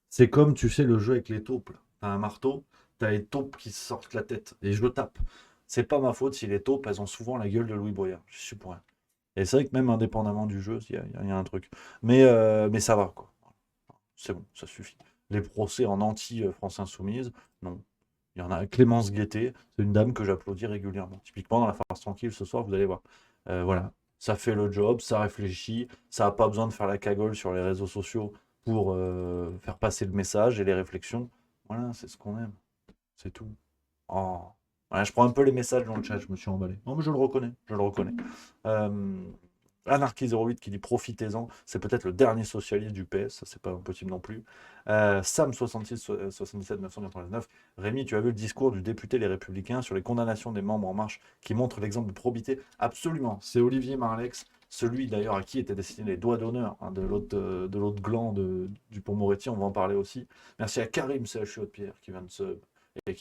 C'est comme, tu sais, le jeu avec les taupes, là. T'as un marteau, t'as les taupes qui sortent la tête, et je tape. C'est pas ma faute si les taupes, elles ont souvent la gueule de Louis Boyard. Je suis pour rien. Et c'est vrai que même indépendamment du jeu, il y a un truc. Mais ça va, quoi. C'est bon, ça suffit. Les procès en anti-France Insoumise, non. Il y en a Clémence Guettet, c'est une dame que j'applaudis régulièrement. Typiquement, dans la farce tranquille, ce soir, vous allez voir. Voilà, ça fait le job, ça réfléchit, ça n'a pas besoin de faire la cagole sur les réseaux sociaux pour faire passer le message et les réflexions. Voilà, c'est ce qu'on aime. C'est tout. Oh. Ouais, je prends un peu les messages dans le chat, je me suis emballé. Non, mais je le reconnais, je le reconnais. Anarchy08 qui dit profitez-en, c'est peut-être le dernier socialiste du PS, ça c'est pas impossible non plus. Sam66 77 999, Rémi, tu as vu le discours du député Les Républicains sur les condamnations des membres En Marche qui montre l'exemple de probité? Absolument, c'est Olivier Marleix, celui d'ailleurs à qui étaient destinés les doigts d'honneur de l'autre gland du Pont-Moretti, on va en parler aussi. Merci à Karim CHU de Pierre qui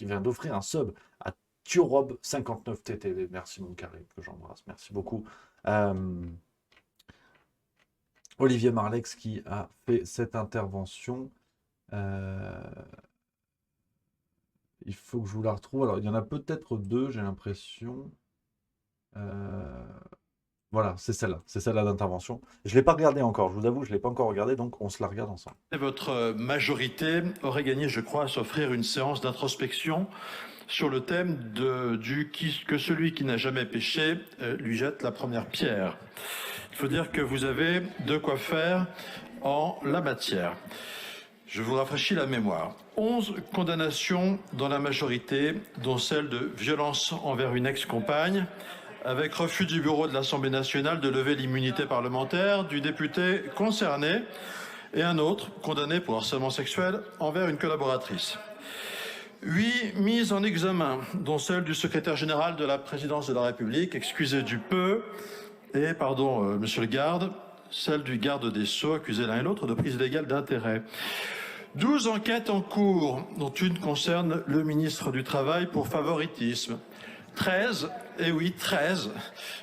vient d'offrir un sub à Turob 59 TTV. Merci mon Karim, que j'embrasse, merci beaucoup. Olivier Marleix qui a fait cette intervention. Il faut que je vous la retrouve. Alors, il y en a peut-être deux, j'ai l'impression. Voilà, c'est celle-là d'intervention. Je ne l'ai pas regardée encore, je vous avoue, je ne l'ai pas encore regardée, donc on se la regarde ensemble. Votre majorité aurait gagné, je crois, à s'offrir une séance d'introspection sur le thème que celui qui n'a jamais péché lui jette la première pierre. Il faut dire que vous avez de quoi faire en la matière. Je vous rafraîchis la mémoire. 11 condamnations dans la majorité, dont celle de violence envers une ex-compagne, avec refus du bureau de l'Assemblée nationale de lever l'immunité parlementaire du député concerné, et un autre condamné pour harcèlement sexuel envers une collaboratrice. 8 mises en examen, dont celle du secrétaire général de la présidence de la République, excusez du peu, et, pardon, monsieur le garde, celle du garde des Sceaux, accusés l'un et l'autre de prise illégale d'intérêt. 12 enquêtes en cours, dont une concerne le ministre du Travail pour favoritisme. 13, et oui, 13,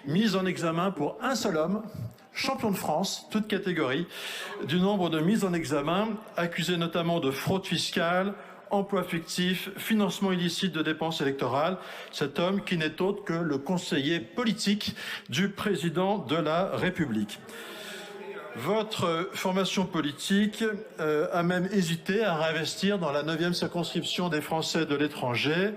mises en examen pour un seul homme, champion de France, toute catégorie, du nombre de mises en examen, accusé notamment de fraude fiscale, emploi fictif, financement illicite de dépenses électorales, cet homme qui n'est autre que le conseiller politique du président de la République. Votre formation politique a même hésité à réinvestir dans la 9e circonscription des Français de l'étranger,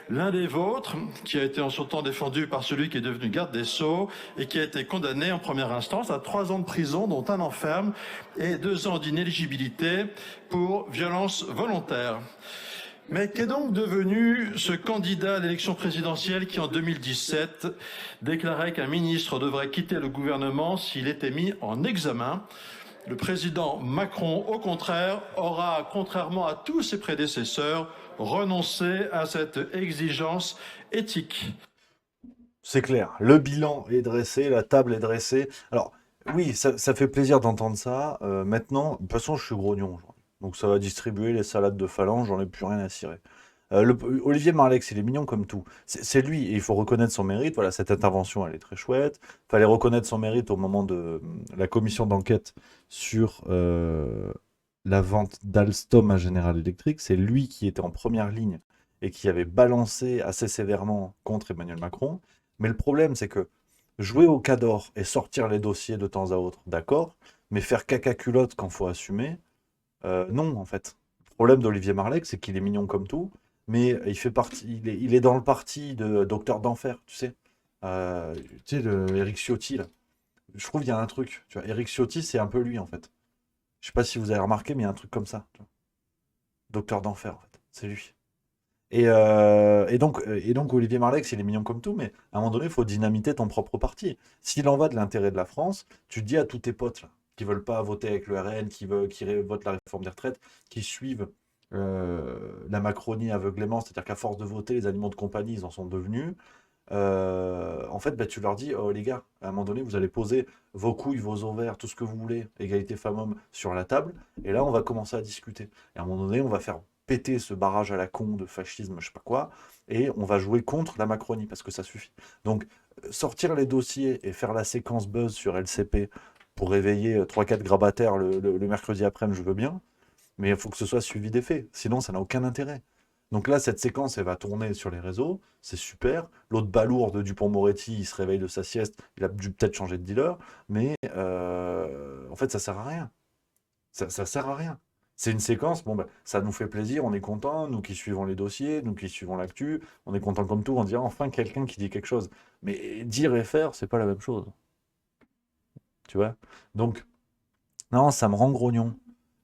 l'un des vôtres, qui a été en son temps défendu par celui qui est devenu garde des Sceaux et qui a été condamné en première instance à 3 ans de prison, dont 1 an ferme et 2 ans d'inéligibilité pour violence volontaire. Mais qu'est donc devenu ce candidat à l'élection présidentielle qui, en 2017, déclarait qu'un ministre devrait quitter le gouvernement s'il était mis en examen? Le président Macron, au contraire, aura, contrairement à tous ses prédécesseurs, renoncé à cette exigence éthique. C'est clair, le bilan est dressé, la table est dressée. Alors, oui, ça fait plaisir d'entendre ça. Maintenant, de toute façon, je suis grognon aujourd'hui. Donc ça va distribuer les salades de phalange, j'en ai plus rien à cirer. Olivier Marleix, il est mignon comme tout. C'est lui, et il faut reconnaître son mérite. Voilà, cette intervention, elle est très chouette. Il fallait reconnaître son mérite au moment de la commission d'enquête sur la vente d'Alstom à General Electric. C'est lui qui était en première ligne et qui avait balancé assez sévèrement contre Emmanuel Macron. Mais le problème, c'est que jouer au cador et sortir les dossiers de temps à autre, d'accord, mais faire caca culotte quand faut assumer, non, en fait. Le problème d'Olivier Marleix, c'est qu'il est mignon comme tout, mais il fait partie, il est dans le parti de Docteur d'Enfer, tu sais. Le Éric Ciotti, là. Je trouve qu'il y a un truc. Tu vois, Éric Ciotti, c'est un peu lui, en fait. Je sais pas si vous avez remarqué, mais il y a un truc comme ça. Tu vois. Docteur d'Enfer, en fait. C'est lui. Et donc, Olivier Marleix, il est mignon comme tout, mais à un moment donné, il faut dynamiter ton propre parti. S'il en va de l'intérêt de la France, tu dis à tous tes potes, là, qui veulent pas voter avec le RN, qui votent la réforme des retraites, qui suivent la Macronie aveuglément, c'est-à-dire qu'à force de voter, les animaux de compagnie, ils en sont devenus. en fait, tu leur dis, oh les gars, à un moment donné, vous allez poser vos couilles, vos ovaires, tout ce que vous voulez, égalité femmes-hommes, sur la table, et là, on va commencer à discuter. Et à un moment donné, on va faire péter ce barrage à la con de fascisme, je sais pas quoi, et on va jouer contre la Macronie, parce que ça suffit. Donc, sortir les dossiers et faire la séquence buzz sur LCP pour réveiller 3-4 grabataires le mercredi après-midi, je veux bien, mais il faut que ce soit suivi des faits, sinon ça n'a aucun intérêt. Donc là, cette séquence, elle va tourner sur les réseaux, c'est super. L'autre balourd de Dupond-Moretti, il se réveille de sa sieste, il a dû peut-être changer de dealer, mais en fait, ça sert à rien. Ça sert à rien. C'est une séquence, bon, ça nous fait plaisir, on est content, nous qui suivons les dossiers, nous qui suivons l'actu, on est content comme tout, on dit enfin quelqu'un qui dit quelque chose. Mais dire et faire, c'est pas la même chose. Tu vois? Donc, non, ça me rend grognon.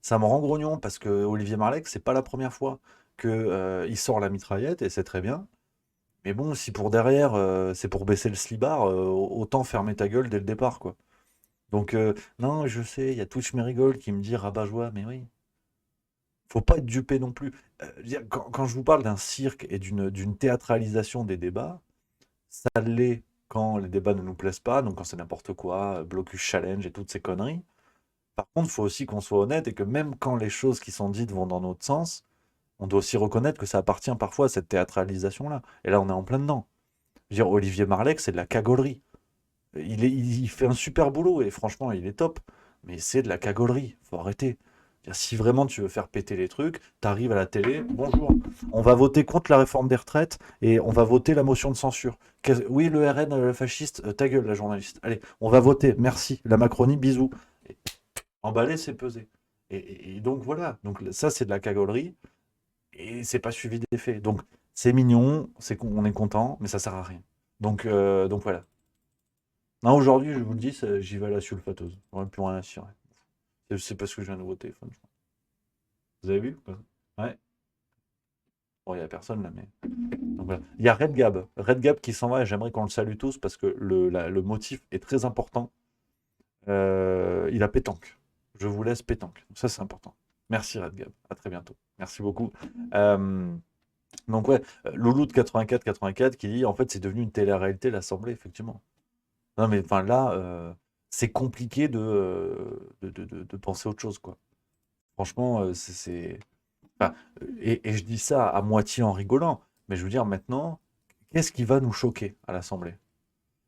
Ça me rend grognon parce que Olivier Marleix, c'est pas la première fois que il sort la mitraillette et c'est très bien. Mais bon, si pour derrière, c'est pour baisser le slibard, autant fermer ta gueule dès le départ, quoi. Donc, non, je sais, il y a Twitch Mérigold qui me dit rabat-joie, mais oui. Faut pas être dupé non plus. Je veux dire, quand je vous parle d'un cirque et d'une théâtralisation des débats, ça l'est quand les débats ne nous plaisent pas, donc quand c'est n'importe quoi, blocus challenge et toutes ces conneries. Par contre, il faut aussi qu'on soit honnête et que même quand les choses qui sont dites vont dans notre sens, on doit aussi reconnaître que ça appartient parfois à cette théâtralisation-là. Et là, on est en plein dedans. Je veux dire, Olivier Marleix, c'est de la cagolerie. Il fait un super boulot et franchement, il est top. Mais c'est de la cagolerie. Faut arrêter. C'est-à-dire, si vraiment tu veux faire péter les trucs, t'arrives à la télé, bonjour, on va voter contre la réforme des retraites et on va voter la motion de censure. Oui, le RN, le fasciste, ta gueule, la journaliste. Allez, on va voter, merci. La Macronie, bisous. Emballer, c'est peser. Et donc voilà. Donc ça, c'est de la cagolerie. Et c'est pas suivi des faits. Donc c'est mignon, on est content, mais ça sert à rien. Donc voilà. Non, aujourd'hui, je vous le dis, j'y vais à la sulfateuse. On n'a plus rien à cirer. C'est parce que je viens de voter. Vous avez vu? Ouais. Bon, il n'y a personne là, mais. Donc, voilà. Il y a Red Gab. Red Gab qui s'en va et j'aimerais qu'on le salue tous parce que le motif est très important. Il a pétanque. Je vous laisse pétanque. Ça, c'est important. Merci Red Gab. À très bientôt. Merci beaucoup. Donc ouais, Loulou de 84-84 qui dit en fait c'est devenu une télé-réalité l'Assemblée, effectivement. Non mais enfin là, c'est compliqué de penser autre chose, quoi. Franchement, c'est... Enfin, et je dis ça à moitié en rigolant, mais je veux dire maintenant, qu'est-ce qui va nous choquer à l'Assemblée?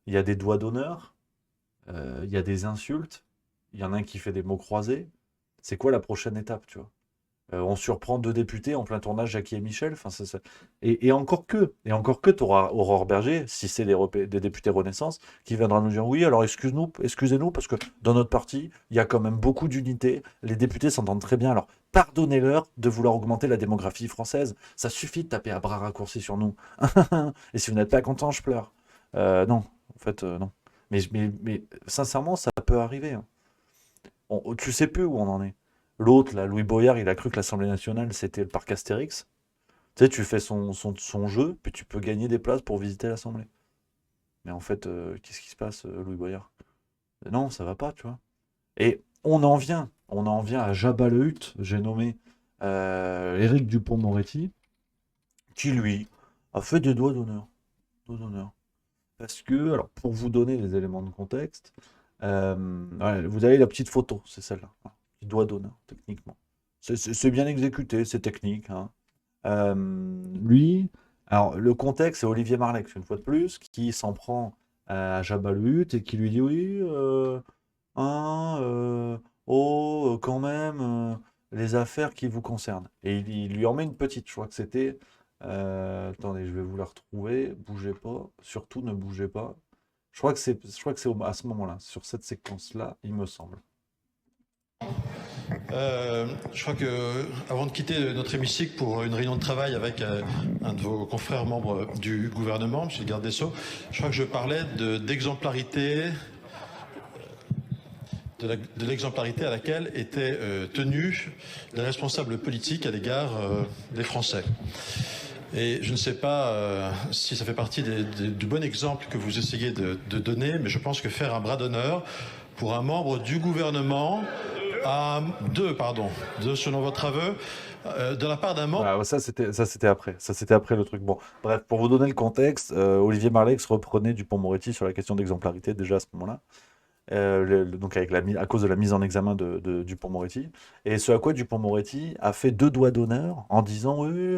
Il y a des doigts d'honneur, il y a des insultes, il y en a un qui fait des mots croisés. C'est quoi la prochaine étape, tu vois? On surprend 2 députés en plein tournage, Jackie et Michel. Enfin, et encore que tu auras Aurore Berger, si c'est des députés Renaissance, qui viendra nous dire oui, alors excusez-nous, parce que dans notre parti, il y a quand même beaucoup d'unité. Les députés s'entendent très bien. Alors, pardonnez-leur de vouloir augmenter la démographie française. Ça suffit de taper à bras raccourcis sur nous. Et si vous n'êtes pas content, je pleure. Non, en fait, non. Mais sincèrement, ça peut arriver. Hein. Tu sais plus où on en est. L'autre, là, Louis Boyard, il a cru que l'Assemblée nationale, c'était le parc Astérix. Tu sais, tu fais son jeu, puis tu peux gagner des places pour visiter l'Assemblée. Mais en fait, qu'est-ce qui se passe, Louis Boyard? Non, ça va pas, tu vois. Et on en vient à Jabba le Hutt, j'ai nommé Éric Dupond-Moretti, qui, lui, a fait des doigts d'honneur. Parce que, alors, pour vous donner les éléments de contexte, vous avez la petite photo, c'est celle-là. Doigt d'honneur, techniquement. C'est bien exécuté, c'est technique. Hein. Lui, alors le contexte, c'est Olivier Marleix, une fois de plus, qui s'en prend à Jabba le Hutt et qui lui dit oui, quand même, les affaires qui vous concernent. Et il lui en met une petite, je crois que c'était. Attendez, je vais vous la retrouver. Bougez pas, surtout ne bougez pas. Je crois que c'est à ce moment-là, sur cette séquence-là, il me semble. Je crois que, avant de quitter notre hémicycle pour une réunion de travail avec un de vos confrères membres du gouvernement, M. le garde des Sceaux, je crois que je parlais d'exemplarité, de l'exemplarité à laquelle étaient tenus les responsables politiques à l'égard des Français. Et je ne sais pas si ça fait partie du bon exemple que vous essayez de donner, mais je pense que faire un bras d'honneur pour un membre du gouvernement Deux, pardon. Deux selon votre aveu. De la part d'un membre. Ah, ça c'était après. Ça c'était après le truc. Bon, bref, pour vous donner le contexte, Olivier Marleix reprenait Dupond-Moretti sur la question d'exemplarité déjà à ce moment-là. Donc à cause de la mise en examen de Dupond-Moretti. Et ce à quoi Dupond-Moretti a fait 2 doigts d'honneur en disant oui.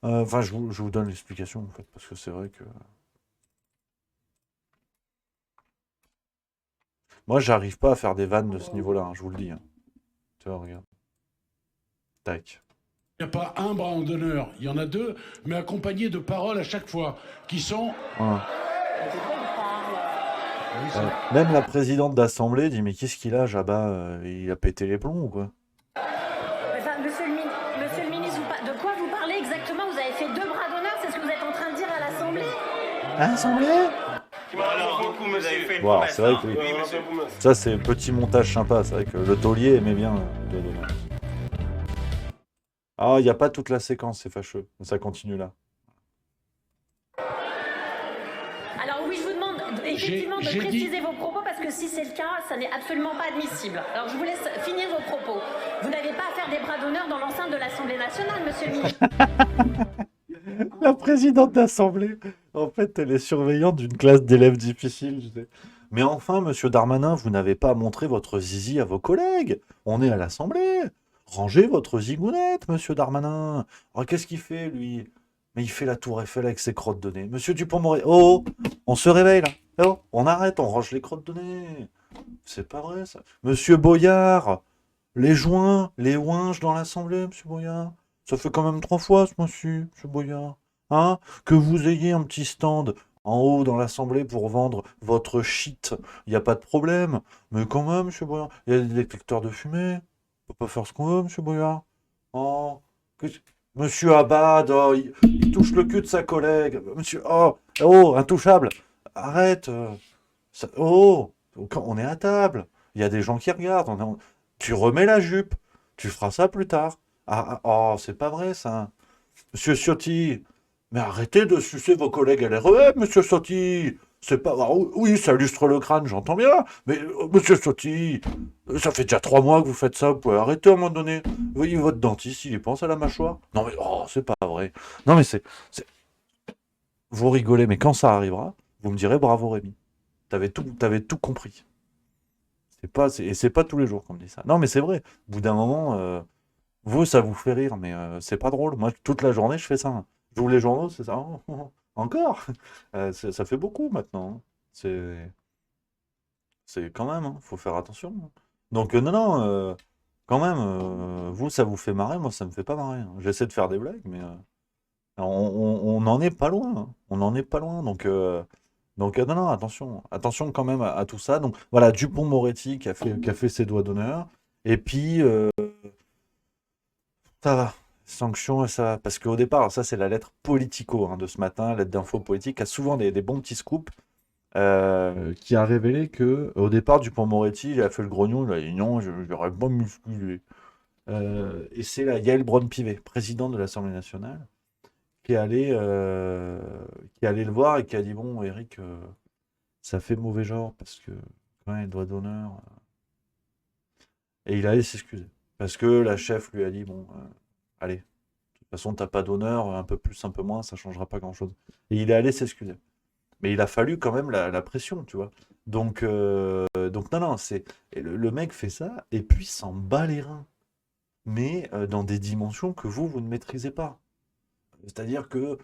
Enfin, je vous donne l'explication en fait, parce que c'est vrai que. Moi, j'arrive pas à faire des vannes de ce niveau-là, hein, je vous le dis. Hein. Tu vois, regarde. Tac. Il n'y a pas un bras d'honneur, il y en a 2, mais accompagnés de paroles à chaque fois, qui sont... Voilà. Même la présidente d'Assemblée dit mais qu'est-ce qu'il a, Jabba il a pété les plombs ou quoi? Enfin, monsieur le ministre, de quoi vous parlez exactement? Vous avez fait 2 bras d'honneur, c'est ce que vous êtes en train de dire à l'Assemblée? Assemblée? Bon, alors, c'est vrai que oui. Ça c'est petit montage sympa, c'est vrai que le taulier aimait bien le d'honneur. Ah, il n'y a pas toute la séquence, c'est fâcheux. Ça continue là. Alors oui, je vous demande effectivement de J'ai préciser vos propos parce que si c'est le cas, ça n'est absolument pas admissible. Alors je vous laisse finir vos propos. Vous n'avez pas à faire des bras d'honneur dans l'enceinte de l'Assemblée nationale, monsieur le ministre. La présidente d'Assemblée, en fait, elle est surveillante d'une classe d'élèves difficiles. Je sais. Mais enfin, monsieur Darmanin, vous n'avez pas montré votre zizi à vos collègues. On est à l'Assemblée. Rangez votre zigounette, monsieur Darmanin. Oh, qu'est-ce qu'il fait, lui? Mais il fait la tour Eiffel avec ses crottes de nez. Monsieur Dupond-Moretti, oh, on se réveille, là. Oh, on arrête, on range les crottes de nez. C'est pas vrai, ça. Monsieur Boyard, les joints, les ouinges dans l'Assemblée, monsieur Boyard. Ça fait quand même 3 fois, ce mois-ci, monsieur Boyard. Hein? Que vous ayez un petit stand en haut dans l'Assemblée pour vendre votre shit, il n'y a pas de problème. Mais quand même, monsieur Boyard, il y a des détecteurs de fumée. On peut pas faire ce qu'on veut, monsieur Boyard. Oh, monsieur Abad, oh, il touche le cul de sa collègue. Monsieur, oh, intouchable. Arrête. Oh, on est à table. Il y a des gens qui regardent. Tu remets la jupe. Tu feras ça plus tard. Oh, c'est pas vrai, ça. Monsieur Ciotti, mais arrêtez de sucer vos collègues à l'REM, monsieur Ciotti. C'est pas... Oui, ça lustre le crâne, j'entends bien. Mais, monsieur Ciotti, ça fait déjà 3 mois que vous faites ça. Vous pouvez arrêter à un moment donné. Vous voyez votre dentiste, il y pense à la mâchoire. Non, mais, c'est pas vrai. Non, mais c'est... Vous rigolez, mais quand ça arrivera, vous me direz bravo, Rémi. T'avais tout compris. Et c'est pas tous les jours qu'on me dit ça. Non, mais c'est vrai. Au bout d'un moment... Vous, ça vous fait rire, mais c'est pas drôle. Moi, toute la journée, je fais ça. J'ouvre les journaux, c'est ça. Encore ça fait beaucoup maintenant. C'est quand même, faut faire attention. Donc, non, quand même, vous, ça vous fait marrer, moi, ça me fait pas marrer. J'essaie de faire des blagues, mais on n'en est pas loin. On n'en est pas loin. Donc, non, attention. Attention quand même à tout ça. Donc, voilà, Dupond-Moretti qui a fait ses doigts d'honneur. Et puis... ça va, sanction, ça va. Parce qu'au départ, alors ça c'est la lettre politico de ce matin, lettre d'info politique, qui a souvent des bons petits scoops, qui a révélé que au départ, Dupond-Moretti, il a fait le grognon, il a dit non, je n'aurais pas musculé. Et c'est la Yael Braun-Pivet, présidente de l'Assemblée nationale, qui est allée le voir et qui a dit bon, Eric, ça fait mauvais genre parce que quand même, il doit d'honneur. Et il allait s'excuser. Parce que la chef lui a dit, bon, allez, de toute façon, t'as pas d'honneur, un peu plus, un peu moins, ça changera pas grand-chose. Et il est allé s'excuser. Mais il a fallu quand même la pression, tu vois. Donc non, le mec fait ça, et puis s'en bat les reins. Mais dans des dimensions que vous ne maîtrisez pas. C'est-à-dire que,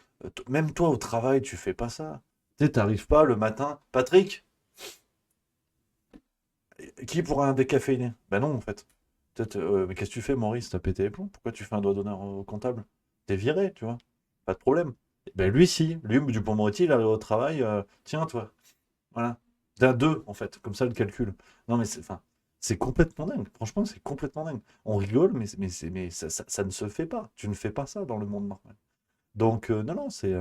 même toi, au travail, tu fais pas ça. Tu sais, t'arrives pas le matin, Patrick, qui pourra un décaféiné? Ben non, en fait. Mais qu'est-ce que tu fais, Maurice? T'as pété les plombs? Pourquoi tu fais un doigt d'honneur au comptable? T'es viré, tu vois. Pas de problème. Ben lui, si. Lui, Dupond-Moretti, il arrive au travail. Tiens, toi. Voilà. T'as 2, en fait. Comme ça, le calcul. Non, mais c'est complètement dingue. Franchement, c'est complètement dingue. On rigole, mais ça ne se fait pas. Tu ne fais pas ça dans le monde normal. Donc, non, c'est...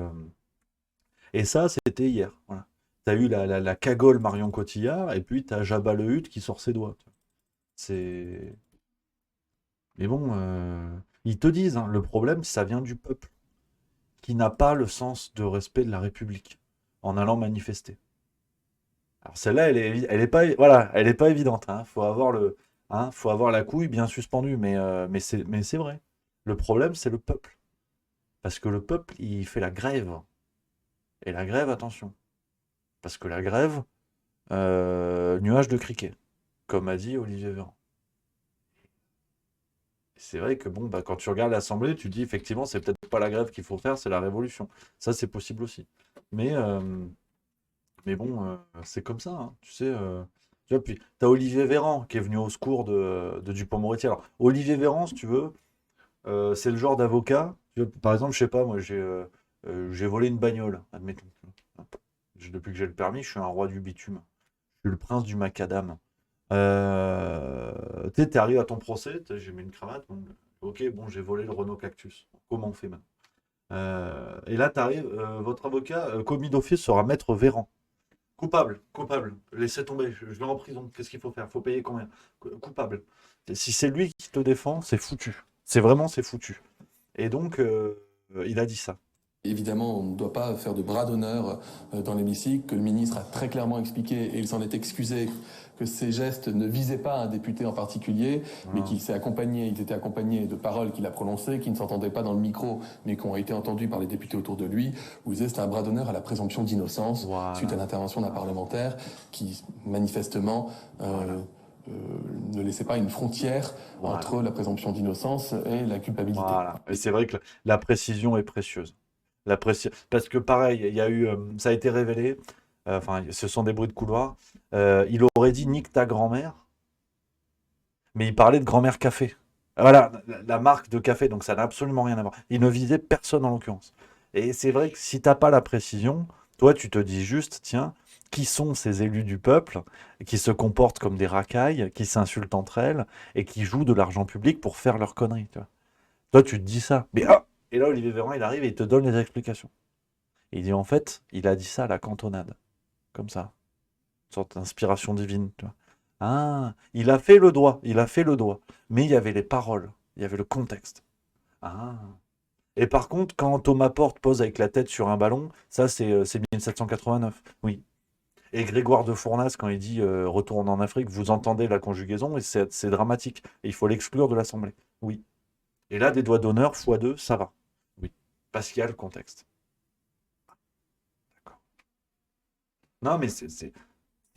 Et ça, c'était hier. Voilà. T'as eu la cagole Marion Cotillard, et puis t'as Jabba le Hutte qui sort ses doigts. C'est... Mais bon, ils te disent, le problème, ça vient du peuple, qui n'a pas le sens de respect de la République, en allant manifester. Alors celle-là, elle est pas, voilà, elle est pas évidente. Faut avoir Hein, faut avoir la couille bien suspendue, mais c'est vrai. Le problème, c'est le peuple. Parce que le peuple, il fait la grève. Et la grève, attention. Parce que la grève, nuage de criquet, comme a dit Olivier Véran. C'est vrai que bon, bah, quand tu regardes l'Assemblée, tu dis effectivement, c'est peut-être pas la grève qu'il faut faire, c'est la révolution. Ça, c'est possible aussi. Mais, euh, mais bon, c'est comme ça, hein. Tu sais, tu vois, puis t'as Olivier Véran qui est venu au secours de Dupond-Moretti. Alors, Olivier Véran, si tu veux, c'est le genre d'avocat. Tu vois, par exemple, je sais pas, moi, j'ai volé une bagnole, admettons. Depuis que j'ai le permis, je suis un roi du bitume. Je suis le prince du macadam. Tu sais, t'arrives à ton procès, j'ai mis une cravate. Bon, ok, bon, j'ai volé le Renault Cactus. Comment on fait maintenant? Et là, t'arrives, votre avocat, commis d'office sera maître Véran. Coupable, coupable. Laissez tomber, je vais en prison. Qu'est-ce qu'il faut faire? Faut payer combien? Coupable. Et si c'est lui qui te défend, c'est foutu. C'est foutu. Et donc, il a dit ça. Évidemment, on ne doit pas faire de bras d'honneur dans l'hémicycle, que le ministre a très clairement expliqué, et il s'en est excusé, que ces gestes ne visaient pas un député en particulier, mais qu'ils étaient accompagnés de paroles qu'il a prononcées, qui ne s'entendaient pas dans le micro, mais qui ont été entendues par les députés autour de lui, où il disait que c'était un bras d'honneur à la présomption d'innocence, Voilà. suite à l'intervention d'un parlementaire qui, manifestement, ne laissait pas une frontière entre la présomption d'innocence et la culpabilité. Voilà. Et c'est vrai que la précision est précieuse. Parce que pareil, il y a eu, ça a été révélé, enfin, ce sont des bruits de couloir. Il aurait dit nique ta grand-mère, mais il parlait de grand-mère café. Voilà, la marque de café, donc ça n'a absolument rien à voir. Il ne visait personne en l'occurrence. Et c'est vrai que si t'as pas la précision, toi tu te dis juste, tiens, qui sont ces élus du peuple qui se comportent comme des racailles, qui s'insultent entre elles et qui jouent de l'argent public pour faire leurs conneries, tu vois. Toi tu te dis ça, mais et là Olivier Véran il arrive et il te donne les explications. Et il dit en fait, il a dit ça à la cantonade, comme ça, une sorte d'inspiration divine, tu vois. Ah, il a fait le doigt, mais il y avait les paroles, il y avait le contexte. Ah. Et par contre, quand Thomas Porte pose avec la tête sur un ballon, ça c'est 1789, oui. Et Grégoire de Fournas, quand il dit retourne en Afrique, vous entendez la conjugaison, et c'est dramatique. Et il faut l'exclure de l'Assemblée. Oui. Et là, des doigts d'honneur, x2, ça va. Oui. Parce qu'il y a le contexte. D'accord. Non, mais c'est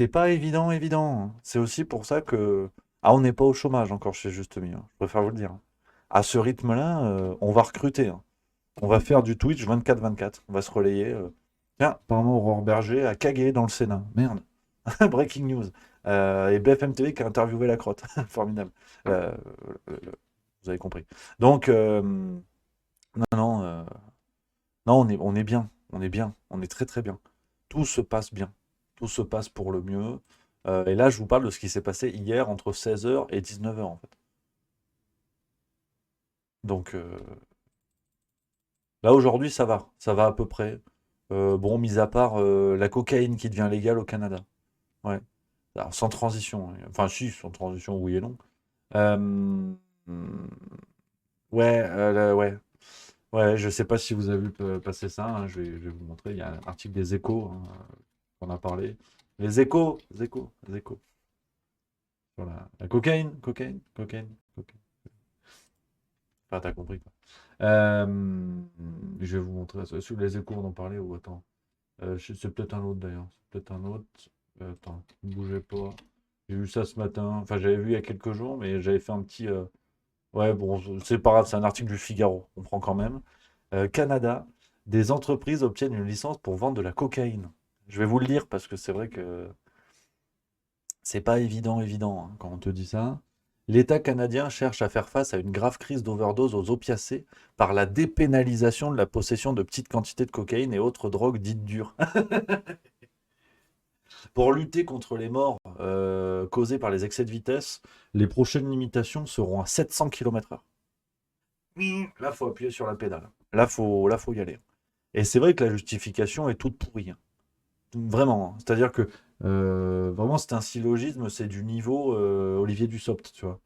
pas évident. C'est aussi pour ça que. Ah, on n'est pas au chômage encore chez Juste Milieu, je préfère vous le dire. À ce rythme-là, on va recruter, hein. On va faire du Twitch 24/24. On va se relayer. Tiens, apparemment, Aurore Berger a cagué dans le Sénat. Merde. Breaking news. Et BFM TV qui a interviewé la crotte. Formidable. Vous avez compris. Donc, non, on est bien. On est bien. On est très très bien. Tout se passe bien. Tout se passe pour le mieux. Et là, je vous parle de ce qui s'est passé hier entre 16h et 19h en fait. Donc, là aujourd'hui, ça va. Ça va à peu près. Bon, mis à part la cocaïne qui devient légale au Canada. Ouais. Alors, sans transition, hein. Enfin, si, sans transition, oui et non. Euh, Ouais, ouais. Ouais, je sais pas si vous avez vu passer ça, hein, je vais vous montrer. Il y a un article des Échos, hein, qu'on a parlé. Les Échos, les Échos, les Échos. Sur la cocaïne. Enfin, t'as compris, quoi. Je vais vous montrer ça. Sur les Échos, on en parlait ou attends. C'est peut-être un autre d'ailleurs. C'est peut-être un autre. Attends, ne bougez pas. J'ai vu ça ce matin. Enfin, j'avais vu il y a quelques jours, mais j'avais fait un petit. Ouais, bon, c'est pas grave, c'est un article du Figaro. On prend quand même. Canada, des entreprises obtiennent une licence pour vendre de la cocaïne. Je vais vous le lire parce que c'est vrai que c'est pas évident, hein, quand on te dit ça. L'État canadien cherche à faire face à une grave crise d'overdose aux opiacés par la dépénalisation de la possession de petites quantités de cocaïne et autres drogues dites dures. Pour lutter contre les morts causées par les excès de vitesse, les prochaines limitations seront à 700 km/h. Là, il faut appuyer sur la pédale. Là, faut y aller. Et c'est vrai que la justification est toute pourrie, hein. Vraiment, hein. C'est-à-dire que vraiment, c'est un syllogisme, c'est du niveau Olivier Dussopt, tu vois.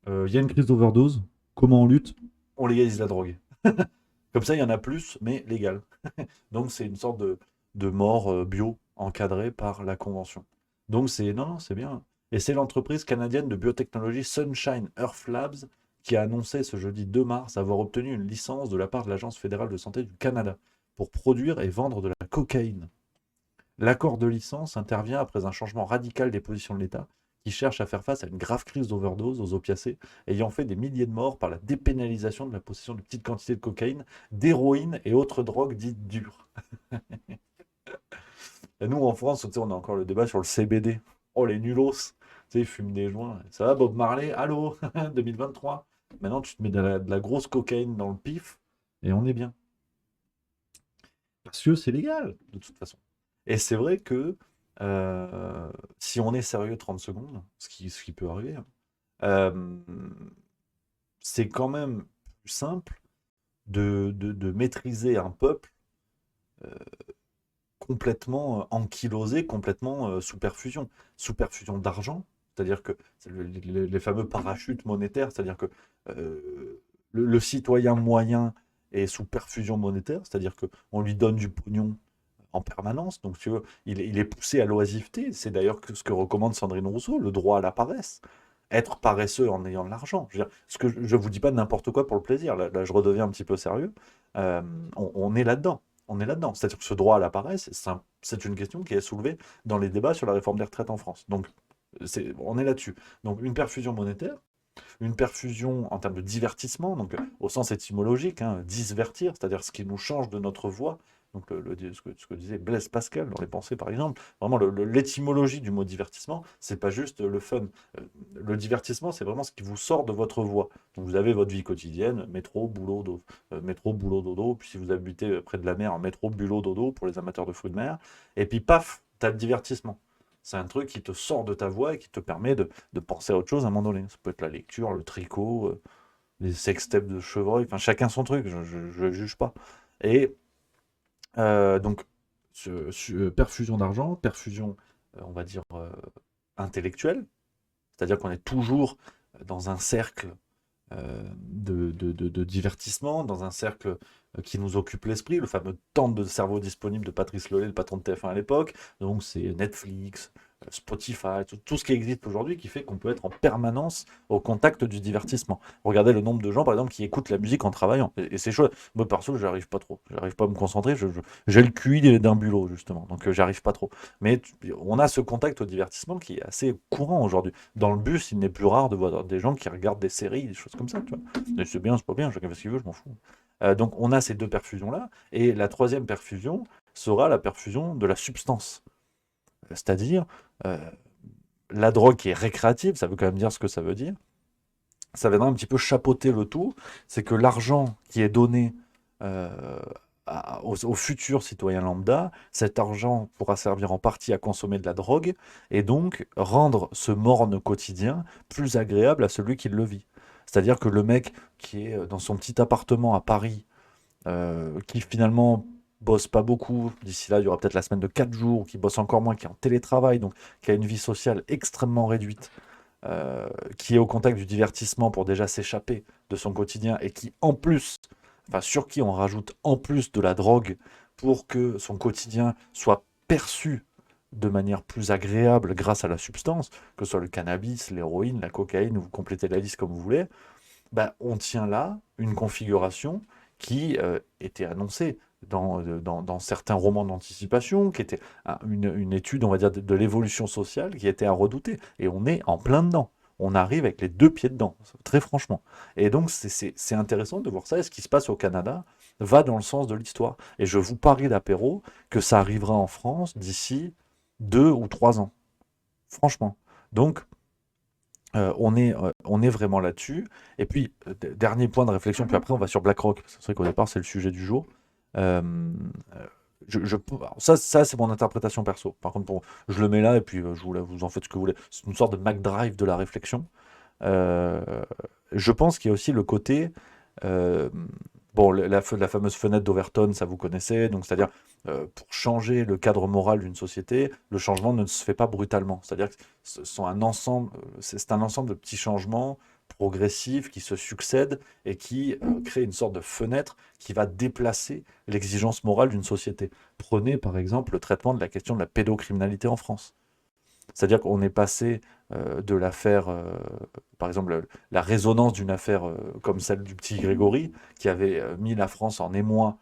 Il y a une crise d'overdose, comment on lutte? On légalise la drogue. Comme ça, il y en a plus, mais légal. Donc, c'est une sorte de mort bio encadrée par la Convention. Donc, non, c'est bien. Et c'est l'entreprise canadienne de biotechnologie Sunshine Earth Labs qui a annoncé ce jeudi 2 mars avoir obtenu une licence de la part de l'Agence fédérale de santé du Canada pour produire et vendre de la cocaïne. L'accord de licence intervient après un changement radical des positions de l'État qui cherche à faire face à une grave crise d'overdose aux opiacés, ayant fait des milliers de morts par la dépénalisation de la possession de petites quantités de cocaïne, d'héroïne et autres drogues dites dures. Et nous, en France, tu sais, on a encore le débat sur le CBD. Oh, les nulos, tu sais, ils fument des joints. Ça va, Bob Marley? Allô 2023. Maintenant, tu te mets de la grosse cocaïne dans le pif et on est bien. Parce que c'est légal, de toute façon. Et c'est vrai que si on est sérieux 30 secondes, ce qui peut arriver, hein, euh, c'est quand même plus simple de maîtriser un peuple complètement ankylosé, complètement sous perfusion. Sous perfusion d'argent, c'est-à-dire que c'est les fameux parachutes monétaires, c'est-à-dire que le citoyen moyen est sous perfusion monétaire, c'est-à-dire qu'on lui donne du pognon en permanence, donc tu veux, il est poussé à l'oisiveté. C'est d'ailleurs ce que recommande Sandrine Rousseau, le droit à la paresse. Être paresseux en ayant de l'argent. Je veux dire, je vous dis pas n'importe quoi pour le plaisir, là, je redeviens un petit peu sérieux. On est là-dedans. On est là-dedans. C'est-à-dire que ce droit à la paresse, c'est une question qui est soulevée dans les débats sur la réforme des retraites en France. Donc, on est là-dessus. Donc, une perfusion monétaire, une perfusion en termes de divertissement, donc au sens étymologique, hein, disvertir, c'est-à-dire ce qui nous change de notre voix. Donc ce que disait Blaise Pascal dans Les Pensées, par exemple, vraiment l'étymologie du mot divertissement, c'est pas juste le fun. Le divertissement, c'est vraiment ce qui vous sort de votre voix. Donc vous avez votre vie quotidienne, métro, boulot, métro, boulot, dodo. Puis si vous habitez près de la mer, métro, boulot, dodo pour les amateurs de fruits de mer. Et puis paf, t'as le divertissement. C'est un truc qui te sort de ta voix et qui te permet de penser à autre chose à un moment donné. Ça peut être la lecture, le tricot, les sextapes de chevreuil, enfin chacun son truc, je juge pas. Et donc, perfusion d'argent, perfusion, on va dire, intellectuelle, c'est-à-dire qu'on est toujours dans un cercle de divertissement, dans un cercle qui nous occupe l'esprit, le fameux temps de cerveau disponible de Patrice Lelay, le patron de TF1 à l'époque. Donc c'est Netflix, Spotify, tout ce qui existe aujourd'hui qui fait qu'on peut être en permanence au contact du divertissement. Regardez le nombre de gens, par exemple, qui écoutent la musique en travaillant. Et c'est chouette. Moi, perso, j'arrive pas trop. J'arrive pas à me concentrer. J'ai le QI d'un bulot, justement. Donc, j'arrive pas trop. Mais on a ce contact au divertissement qui est assez courant aujourd'hui. Dans le bus, il n'est plus rare de voir des gens qui regardent des séries, des choses comme ça. Tu vois. Et c'est bien, c'est pas bien. Chacun fait ce qu'il veut, je m'en fous. Donc, on a ces deux perfusions-là. Et la troisième perfusion sera la perfusion de la substance. C'est-à-dire, la drogue qui est récréative, ça veut quand même dire ce que ça veut dire. Ça viendra un petit peu chapeauter le tout. C'est que l'argent qui est donné aux futurs citoyens lambda, cet argent pourra servir en partie à consommer de la drogue et donc rendre ce morne quotidien plus agréable à celui qui le vit. C'est-à-dire que le mec qui est dans son petit appartement à Paris, qui finalement bosse pas beaucoup, d'ici là il y aura peut-être la semaine de 4 jours, qui bosse encore moins, qui est en télétravail, donc qui a une vie sociale extrêmement réduite, qui est au contact du divertissement pour déjà s'échapper de son quotidien, et qui en plus, enfin sur qui on rajoute en plus de la drogue pour que son quotidien soit perçu de manière plus agréable grâce à la substance, que ce soit le cannabis, l'héroïne, la cocaïne, vous complétez la liste comme vous voulez, ben, on tient là une configuration qui était annoncée dans certains romans d'anticipation, qui était une étude, on va dire, de l'évolution sociale, qui était à redouter. Et on est en plein dedans. On arrive avec les deux pieds dedans, très franchement. Et donc, c'est intéressant de voir ça. Et ce qui se passe au Canada va dans le sens de l'histoire. Et je vous parie d'apéro que ça arrivera en France d'ici 2 ou 3 ans. Franchement. Donc, on est vraiment là-dessus. Et puis, dernier point de réflexion, puis après on va sur BlackRock. C'est vrai qu'au départ, c'est le sujet du jour. Ça c'est mon interprétation perso. Par contre, je le mets là et puis vous en faites ce que vous voulez. C'est une sorte de McDrive de la réflexion. Je pense qu'il y a aussi le côté... bon, la fameuse fenêtre d'Overton, ça vous connaissez, donc c'est-à-dire pour changer le cadre moral d'une société, le changement ne se fait pas brutalement. C'est-à-dire que c'est un ensemble de petits changements progressifs qui se succèdent et qui créent une sorte de fenêtre qui va déplacer l'exigence morale d'une société. Prenez par exemple le traitement de la question de la pédocriminalité en France. C'est-à-dire qu'on est passé de l'affaire, par exemple, la résonance d'une affaire comme celle du petit Grégory, qui avait mis la France en émoi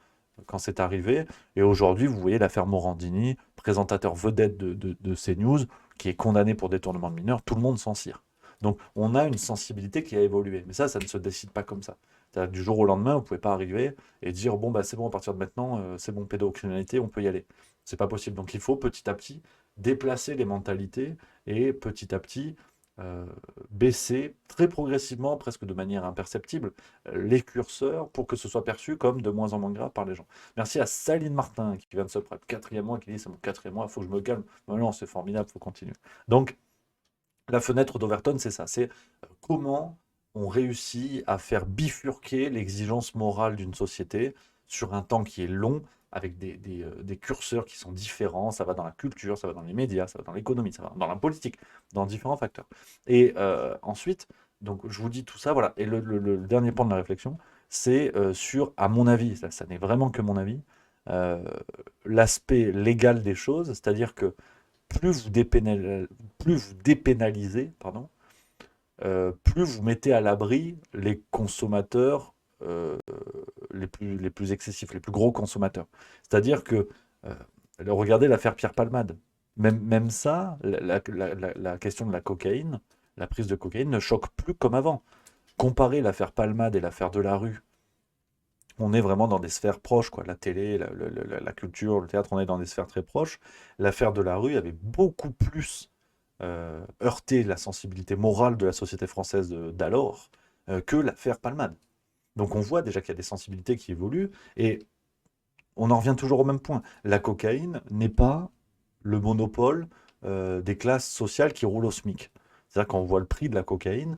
quand c'est arrivé, et aujourd'hui, vous voyez l'affaire Morandini, présentateur vedette de CNews, qui est condamné pour détournement de mineurs, tout le monde s'en cire. Donc on a une sensibilité qui a évolué, mais ça ne se décide pas comme ça. C'est-à-dire que du jour au lendemain, vous ne pouvez pas arriver et dire bon bah c'est bon à partir de maintenant, c'est bon pédocriminalité, on peut y aller. C'est pas possible. Donc il faut petit à petit déplacer les mentalités et petit à petit baisser très progressivement, presque de manière imperceptible, les curseurs pour que ce soit perçu comme de moins en moins grave par les gens. Merci à Saline Martin qui vient de se prendre 4e mois, qui dit c'est mon 4e mois, il faut que je me calme. Non, c'est formidable, il faut continuer. Donc la fenêtre d'Overton, c'est ça, c'est comment on réussit à faire bifurquer l'exigence morale d'une société sur un temps qui est long, avec des curseurs qui sont différents. Ça va dans la culture, ça va dans les médias, ça va dans l'économie, ça va dans la politique, dans différents facteurs. Et ensuite, donc je vous dis tout ça, voilà. Et le dernier point de la réflexion, c'est sur, à mon avis, ça n'est vraiment que mon avis, l'aspect légal des choses, c'est-à-dire que plus vous dépénalisez, pardon, plus vous mettez à l'abri les consommateurs les plus excessifs, les plus gros consommateurs. C'est-à-dire que, regardez l'affaire Pierre Palmade. Même ça, la question de la cocaïne, la prise de cocaïne ne choque plus comme avant. Comparer l'affaire Palmade et l'affaire Delarue, on est vraiment dans des sphères proches, quoi. La télé, la culture, le théâtre, on est dans des sphères très proches. L'affaire Delarue avait beaucoup plus heurté la sensibilité morale de la société française d'alors que l'affaire Palmade. Donc on voit déjà qu'il y a des sensibilités qui évoluent, et on en revient toujours au même point. La cocaïne n'est pas le monopole des classes sociales qui roulent au SMIC. C'est-à-dire quand on voit le prix de la cocaïne,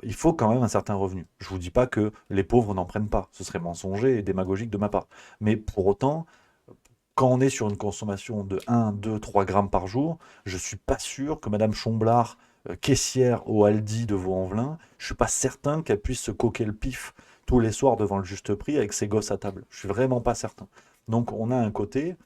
il faut quand même un certain revenu. Je ne vous dis pas que les pauvres n'en prennent pas, ce serait mensonger et démagogique de ma part. Mais pour autant, quand on est sur une consommation de 1, 2, 3 grammes par jour, je ne suis pas sûr que Madame Chomblard, caissière au Aldi de Vaux-en-Velin, je ne suis pas certain qu'elle puisse se coquer le pif tous les soirs devant le juste prix avec ses gosses à table. Je suis vraiment pas certain. Donc on a un côté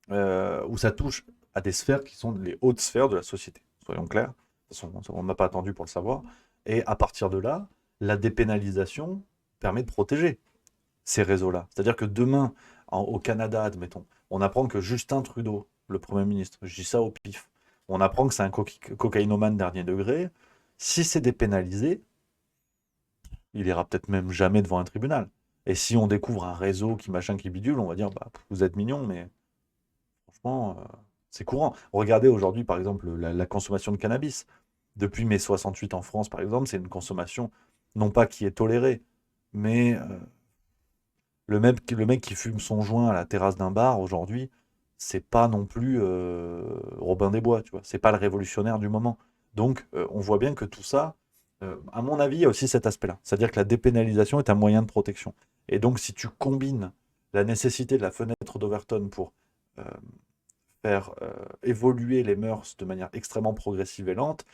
où ça touche à des sphères qui sont les hautes sphères de la société. Soyons clairs. De toute façon, on n'a pas attendu pour le savoir. Et à partir de là, la dépénalisation permet de protéger ces réseaux-là. C'est-à-dire que demain, au Canada, admettons, on apprend que Justin Trudeau, le Premier ministre, je dis ça au pif, on apprend que c'est un cocaïnomane dernier degré. Si c'est dépénalisé, il ira peut-être même jamais devant un tribunal. Et si on découvre un réseau qui machin qui bidule, on va dire bah, vous êtes mignon, mais franchement, c'est courant. Regardez aujourd'hui, par exemple, la consommation de cannabis. Depuis mai 68 en France, par exemple, c'est une consommation, non pas qui est tolérée, mais le mec qui fume son joint à la terrasse d'un bar, aujourd'hui, c'est pas non plus Robin des Bois, tu vois. C'est pas le révolutionnaire du moment. Donc, on voit bien que tout ça, à mon avis, il y a aussi cet aspect-là. C'est-à-dire que la dépénalisation est un moyen de protection. Et donc, si tu combines la nécessité de la fenêtre d'Overton pour faire évoluer les mœurs de manière extrêmement progressive et lente,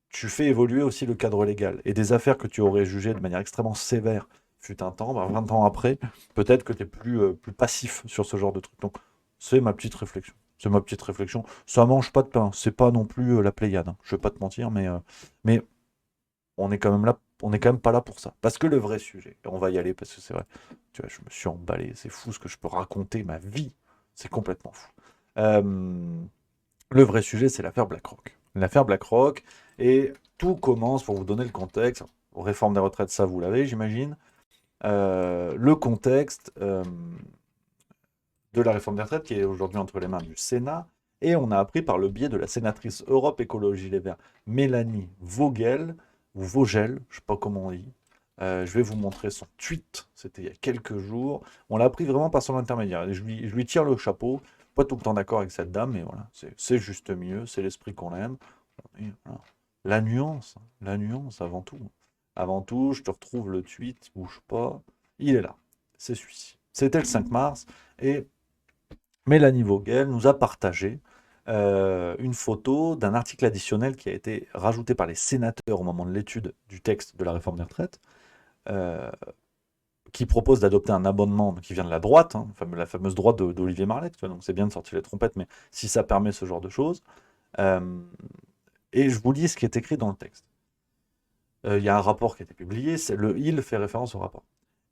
tu fais évoluer aussi le cadre légal. Et des affaires que tu aurais jugées de manière extrêmement sévère fut un temps, 20 ans après, peut-être que tu es plus passif sur ce genre de truc. Donc, c'est ma petite réflexion. C'est ma petite réflexion. Ça mange pas de pain. C'est pas non plus la Pléiade. Hein. Je vais pas te mentir, mais on est quand même là. On n'est quand même pas là pour ça. Parce que le vrai sujet, et on va y aller parce que c'est vrai, tu vois, je me suis emballé. C'est fou ce que je peux raconter, ma vie. C'est complètement fou. Le vrai sujet, c'est l'affaire BlackRock. L'affaire BlackRock, et tout commence, pour vous donner le contexte, aux réformes des retraites, ça vous l'avez, j'imagine, le contexte de la réforme des retraites qui est aujourd'hui entre les mains du Sénat, et on a appris par le biais de la sénatrice Europe Écologie Les Verts, Mélanie Vogel, ou Vogel, je ne sais pas comment on dit, je vais vous montrer son tweet, c'était il y a quelques jours, on l'a appris vraiment par son intermédiaire, et je lui tire le chapeau, pas tout le temps d'accord avec cette dame, mais voilà, c'est juste mieux, c'est l'esprit qu'on aime. Et voilà. La nuance avant tout. Avant tout, je te retrouve le tweet, bouge pas, il est là, c'est celui-ci. C'était le 5 mars, et Mélanie Vogel nous a partagé une photo d'un article additionnel qui a été rajouté par les sénateurs au moment de l'étude du texte de la réforme des retraites, qui propose d'adopter un abonnement qui vient de la droite, hein, la fameuse droite d'Olivier Marleix, donc c'est bien de sortir les trompettes, mais si ça permet ce genre de choses, Euh, et je vous lis ce qui est écrit dans le texte. Il y a un rapport qui a été publié, il fait référence au rapport.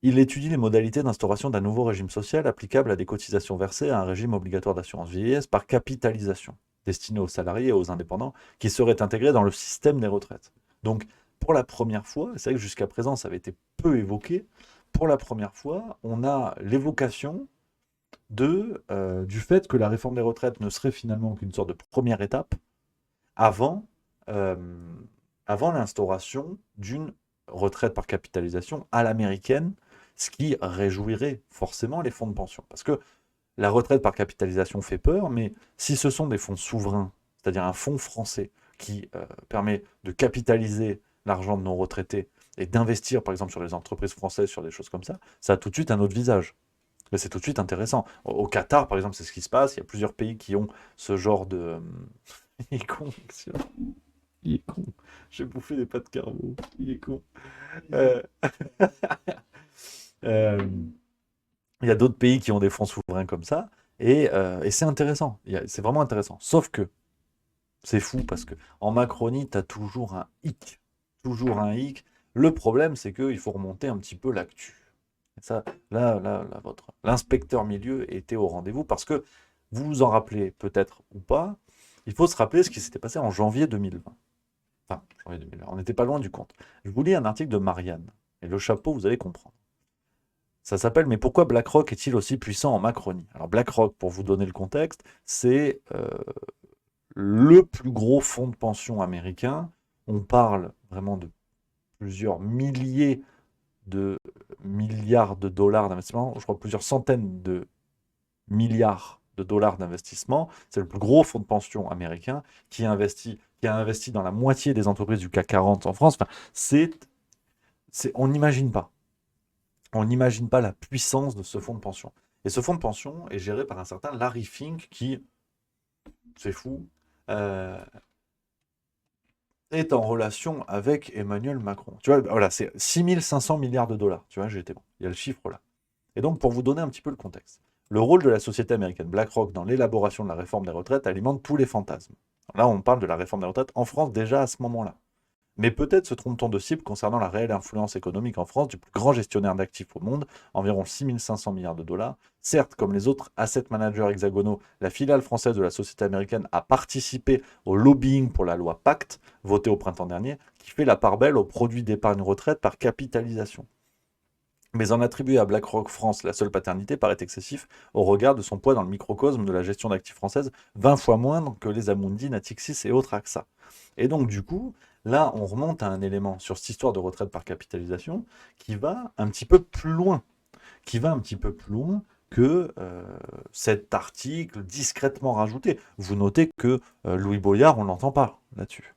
Il étudie les modalités d'instauration d'un nouveau régime social applicable à des cotisations versées à un régime obligatoire d'assurance vieillesse par capitalisation, destiné aux salariés et aux indépendants, qui seraient intégrés dans le système des retraites. Donc, pour la première fois, c'est vrai que jusqu'à présent, ça avait été peu évoqué, pour la première fois, on a l'évocation du fait que la réforme des retraites ne serait finalement qu'une sorte de première étape avant, euh, avant l'instauration d'une retraite par capitalisation à l'américaine, ce qui réjouirait forcément les fonds de pension. Parce que la retraite par capitalisation fait peur, mais si ce sont des fonds souverains, c'est-à-dire un fonds français qui permet de capitaliser l'argent de nos retraités et d'investir par exemple sur les entreprises françaises, sur des choses comme ça a tout de suite un autre visage. Mais c'est tout de suite intéressant. Au Qatar, par exemple, c'est ce qui se passe. Il y a plusieurs pays qui ont ce genre de... Il est con, Axiom. Il est con. J'ai bouffé des pâtes carbo. Il est con. Euh, euh, Il y a d'autres pays qui ont des fonds souverains comme ça. Et c'est intéressant. C'est vraiment intéressant. Sauf que c'est fou parce que en Macronie, tu as toujours un hic. Toujours un hic. Le problème, c'est qu'il faut remonter un petit peu l'actu. Ça, là, l'inspecteur milieu était au rendez-vous parce que vous vous en rappelez peut-être ou pas. Il faut se rappeler ce qui s'était passé en janvier 2020. Enfin, janvier 2020, on n'était pas loin du compte. Je vous lis un article de Marianne. Et le chapeau, vous allez comprendre. Ça s'appelle « Mais pourquoi BlackRock est-il aussi puissant en Macronie ?» Alors BlackRock, pour vous donner le contexte, c'est le plus gros fonds de pension américain. On parle vraiment de plusieurs milliers de milliards de dollars d'investissement, je crois plusieurs centaines de milliards de dollars d'investissement. C'est le plus gros fonds de pension américain qui a investi dans la moitié des entreprises du CAC 40 en France. Enfin, on n'imagine pas. On n'imagine pas la puissance de ce fonds de pension. Et ce fonds de pension est géré par un certain Larry Fink qui, c'est fou, est en relation avec Emmanuel Macron. Tu vois, voilà, c'est 6500 milliards de dollars. Tu vois, j'ai été bon. Il y a le chiffre là. Et donc, pour vous donner un petit peu le contexte, le rôle de la société américaine BlackRock dans l'élaboration de la réforme des retraites alimente tous les fantasmes. Là, on parle de la réforme des retraites en France déjà à ce moment-là. Mais peut-être se trompe-t-on de cible concernant la réelle influence économique en France du plus grand gestionnaire d'actifs au monde, environ 6500 milliards de dollars. Certes, comme les autres asset managers hexagonaux, la filiale française de la société américaine a participé au lobbying pour la loi Pacte, votée au printemps dernier, qui fait la part belle aux produits d'épargne retraite par capitalisation. Mais en attribuer à BlackRock France la seule paternité paraît excessif au regard de son poids dans le microcosme de la gestion d'actifs française, 20 fois moindre que les Amundi, Natixis et autres AXA. Et donc du coup, là on remonte à un élément sur cette histoire de retraite par capitalisation qui va un petit peu plus loin, que cet article discrètement rajouté. Vous notez que Louis Boyard, on ne l'entend pas là-dessus.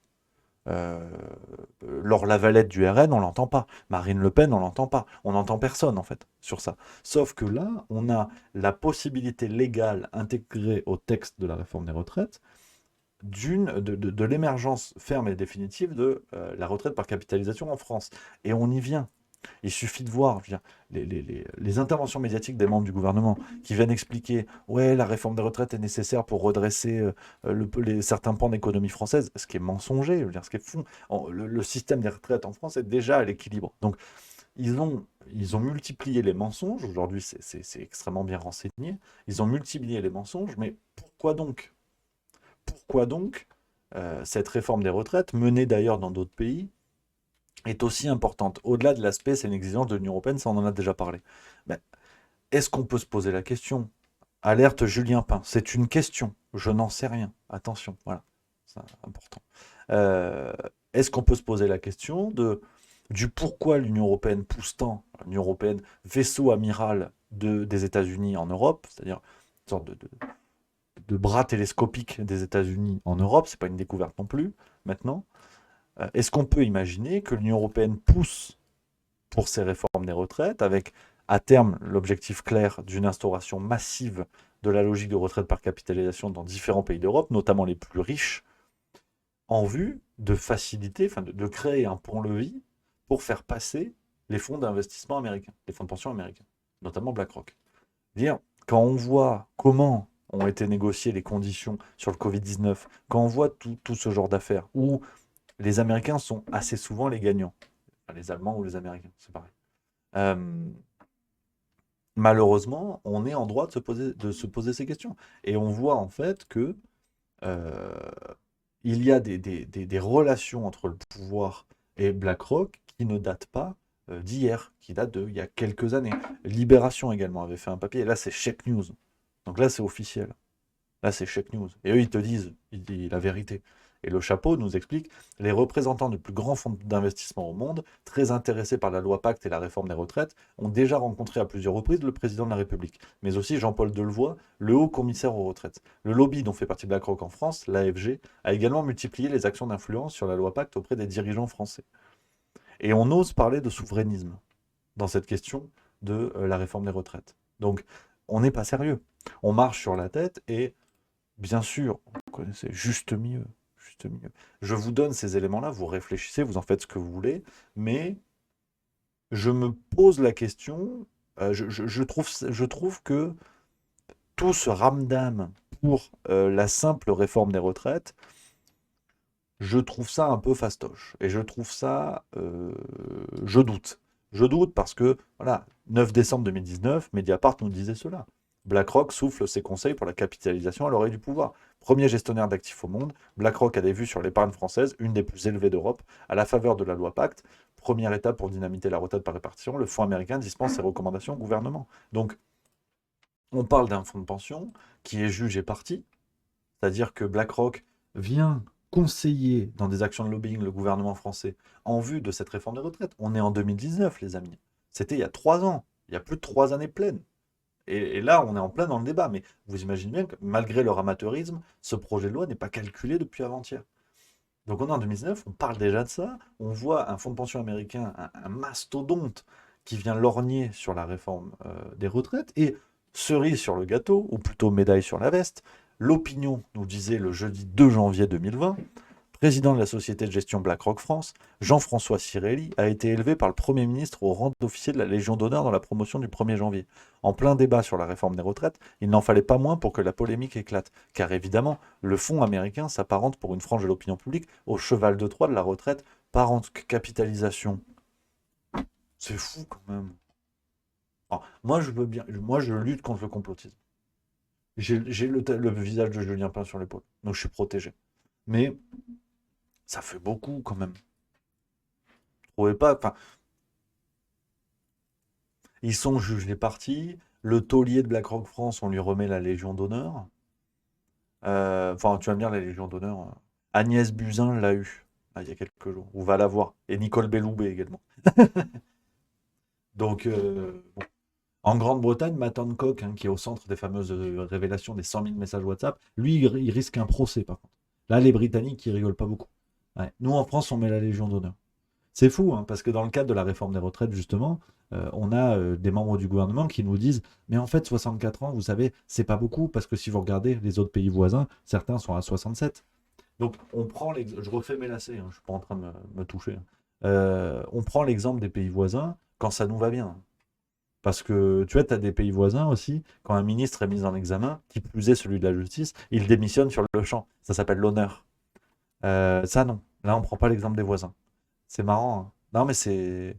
Laure Lavalette du RN, on l'entend pas. Marine Le Pen, on l'entend pas. On n'entend personne, en fait, sur ça. Sauf que là, on a la possibilité légale intégrée au texte de la réforme des retraites de l'émergence ferme et définitive de la retraite par capitalisation en France. Et on y vient. Il suffit de voir les interventions médiatiques des membres du gouvernement qui viennent expliquer « Ouais, la réforme des retraites est nécessaire pour redresser certains pans d'économie française », ce qui est mensonger, je veux dire, ce qui est fou. Le système des retraites en France est déjà à l'équilibre. Donc, ils ont multiplié les mensonges. Aujourd'hui, c'est extrêmement bien renseigné. Ils ont multiplié les mensonges, mais pourquoi donc cette réforme des retraites, menée d'ailleurs dans d'autres pays, est aussi importante. Au-delà de l'aspect, c'est une exigence de l'Union européenne, ça on en a déjà parlé. Mais est-ce qu'on peut se poser la question? Alerte Julien Pain, c'est une question, je n'en sais rien. Attention, voilà, c'est important. Est-ce qu'on peut se poser la question du pourquoi l'Union européenne pousse tant, l'Union européenne, vaisseau amiral des États-Unis en Europe, c'est-à-dire une sorte de bras télescopique des États-Unis en Europe, c'est pas une découverte non plus, maintenant. Est-ce qu'on peut imaginer que l'Union européenne pousse pour ces réformes des retraites, avec à terme l'objectif clair d'une instauration massive de la logique de retraite par capitalisation dans différents pays d'Europe, notamment les plus riches, en vue de faciliter, de créer un pont-levis pour faire passer les fonds d'investissement américains, les fonds de pension américains, notamment BlackRock. Dire, quand on voit comment ont été négociées les conditions sur le Covid-19, quand on voit tout ce genre d'affaires, où les Américains sont assez souvent les gagnants, enfin, les Allemands ou les Américains, c'est pareil. Malheureusement, on est en droit de se poser ces questions. Et on voit en fait que il y a des relations entre le pouvoir et BlackRock qui ne datent pas d'hier, qui datent d'il y a quelques années. Libération également avait fait un papier, et là c'est Check News. Donc là c'est officiel. Là c'est Check News. Et eux ils te disent la vérité. Et le chapeau nous explique les représentants du plus grand fonds d'investissement au monde, très intéressés par la loi Pacte et la réforme des retraites, ont déjà rencontré à plusieurs reprises le président de la République, mais aussi Jean-Paul Delevoye, le haut commissaire aux retraites. Le lobby dont fait partie BlackRock en France, l'AFG, a également multiplié les actions d'influence sur la loi Pacte auprès des dirigeants français. Et on ose parler de souverainisme dans cette question de la réforme des retraites. Donc, on n'est pas sérieux. On marche sur la tête et, bien sûr, vous connaissez juste mieux. Je vous donne ces éléments-là, vous réfléchissez, vous en faites ce que vous voulez, mais je me pose la question, je trouve que tout ce ramdam pour la simple réforme des retraites, je trouve ça un peu fastoche. Et je trouve ça... je doute. Je doute parce que, voilà, 9 décembre 2019, Mediapart nous disait cela. BlackRock souffle ses conseils pour la capitalisation à l'oreille du pouvoir. Premier gestionnaire d'actifs au monde, BlackRock a des vues sur l'épargne française, une des plus élevées d'Europe, à la faveur de la loi Pacte. Première étape pour dynamiter la retraite par répartition, le fonds américain dispense ses recommandations au gouvernement. Donc, on parle d'un fonds de pension qui est juge et parti, c'est-à-dire que BlackRock vient conseiller dans des actions de lobbying le gouvernement français en vue de cette réforme des retraites. On est en 2019, les amis. C'était il y a 3 ans. Il y a plus de 3 années pleines. Et là, on est en plein dans le débat. Mais vous imaginez bien que malgré leur amateurisme, ce projet de loi n'est pas calculé depuis avant-hier. Donc on est en 2019, on parle déjà de ça. On voit un fonds de pension américain, un mastodonte qui vient lorgner sur la réforme des retraites. Et cerise sur le gâteau, ou plutôt médaille sur la veste, l'opinion nous disait le jeudi 2 janvier 2020, président de la société de gestion BlackRock France, Jean-François Cirelli a été élevé par le Premier ministre au rang d'officier de la Légion d'honneur dans la promotion du 1er janvier. En plein débat sur la réforme des retraites, il n'en fallait pas moins pour que la polémique éclate. Car évidemment, le fonds américain s'apparente pour une frange de l'opinion publique au cheval de Troie de la retraite par capitalisation. C'est fou quand même. Alors, moi je veux bien, moi je lutte contre le complotisme. J'ai le visage de Julien Pain sur l'épaule, donc je suis protégé. Mais ça fait beaucoup quand même. Vous trouvez pas? Enfin, ils sont juges les partis. Le taulier de BlackRock France, on lui remet la Légion d'honneur. Enfin, tu vas me dire la Légion d'honneur. Agnès Buzyn l'a eu il y a quelques jours, ou va l'avoir. Et Nicole Belloubet également. Donc, bon. En Grande-Bretagne, Matt Hancock, qui est au centre des fameuses révélations des 100 000 messages WhatsApp, lui, il risque un procès par contre. Là, les Britanniques, ils rigolent pas beaucoup. Ouais. Nous, en France, on met la Légion d'honneur. C'est fou, parce que dans le cadre de la réforme des retraites, justement, on a des membres du gouvernement qui nous disent « Mais en fait, 64 ans, vous savez, c'est pas beaucoup, parce que si vous regardez les autres pays voisins, certains sont à 67. » Donc, on prend je refais mes lacets, je suis pas en train de me toucher. On prend l'exemple des pays voisins quand ça nous va bien. Parce que, tu vois, tu as des pays voisins aussi, quand un ministre est mis en examen, qui plus est celui de la justice, il démissionne sur le champ. Ça s'appelle l'honneur. Ça, non. Là, on prend pas l'exemple des voisins. C'est marrant. Non, mais c'est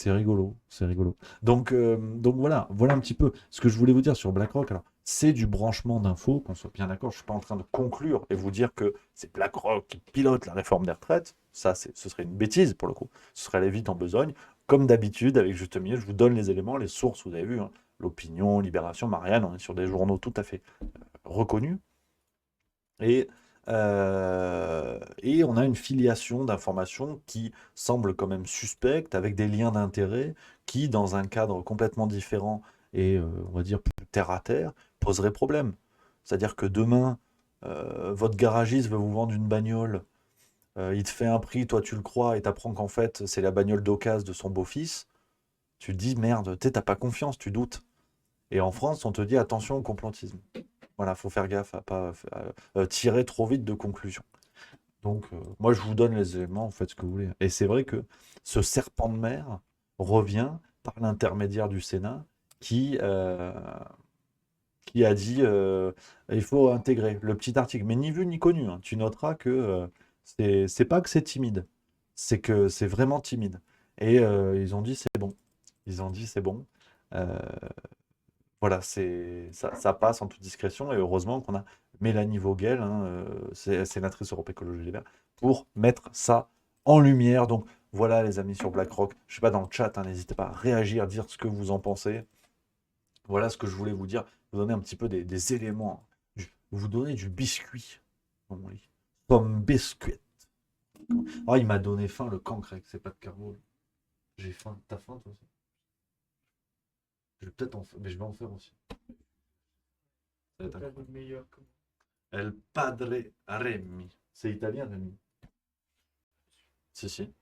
rigolo. C'est rigolo. Donc voilà un petit peu ce que je voulais vous dire sur BlackRock. Alors, c'est du branchement d'infos, qu'on soit bien d'accord. Je ne suis pas en train de conclure et vous dire que c'est BlackRock qui pilote la réforme des retraites. Ça, ce serait une bêtise, pour le coup. Ce serait aller vite en besogne. Comme d'habitude, avec Juste Milieu, je vous donne les éléments, les sources, vous avez vu, l'Opinion, Libération, Marianne, on est sur des journaux tout à fait reconnus. Et on a une filiation d'informations qui semble quand même suspecte, avec des liens d'intérêt qui, dans un cadre complètement différent et, on va dire, plus terre à terre, poserait problème. C'est-à-dire que demain, votre garagiste veut vous vendre une bagnole, il te fait un prix, toi tu le crois, et t'apprends qu'en fait, c'est la bagnole d'occasion de son beau-fils. Tu te dis, merde, t'as pas confiance, tu doutes. Et en France, on te dit, attention au complotisme. Voilà, faut faire gaffe à pas tirer trop vite de conclusions. Donc, moi, je vous donne les éléments, faites ce que vous voulez. Et c'est vrai que ce serpent de mer revient par l'intermédiaire du Sénat qui qui a dit il faut intégrer le petit article, mais ni vu ni connu, hein. Tu noteras que c'est pas que c'est timide, c'est que c'est vraiment timide. Et ils ont dit c'est bon. Ils ont dit c'est bon. Euh, voilà, ça passe en toute discrétion et heureusement qu'on a Mélanie Vogel, hein, sénatrice Europe Écologie Les Verts, pour mettre ça en lumière. Donc voilà les amis sur BlackRock. Je sais pas dans le chat, hein, n'hésitez pas à réagir, dire ce que vous en pensez. Voilà ce que je voulais vous dire, vous donner un petit peu des éléments, vous donner du biscuit dans mon lit. Comme biscuit. Oh, il m'a donné faim le cancre avec ses pâtes carbo. J'ai faim. T'as faim toi aussi? Je vais peut-être en faire, mais je vais en faire aussi. Ça va être incroyable. El Padre Remi. C'est italien, Remi. Si, si.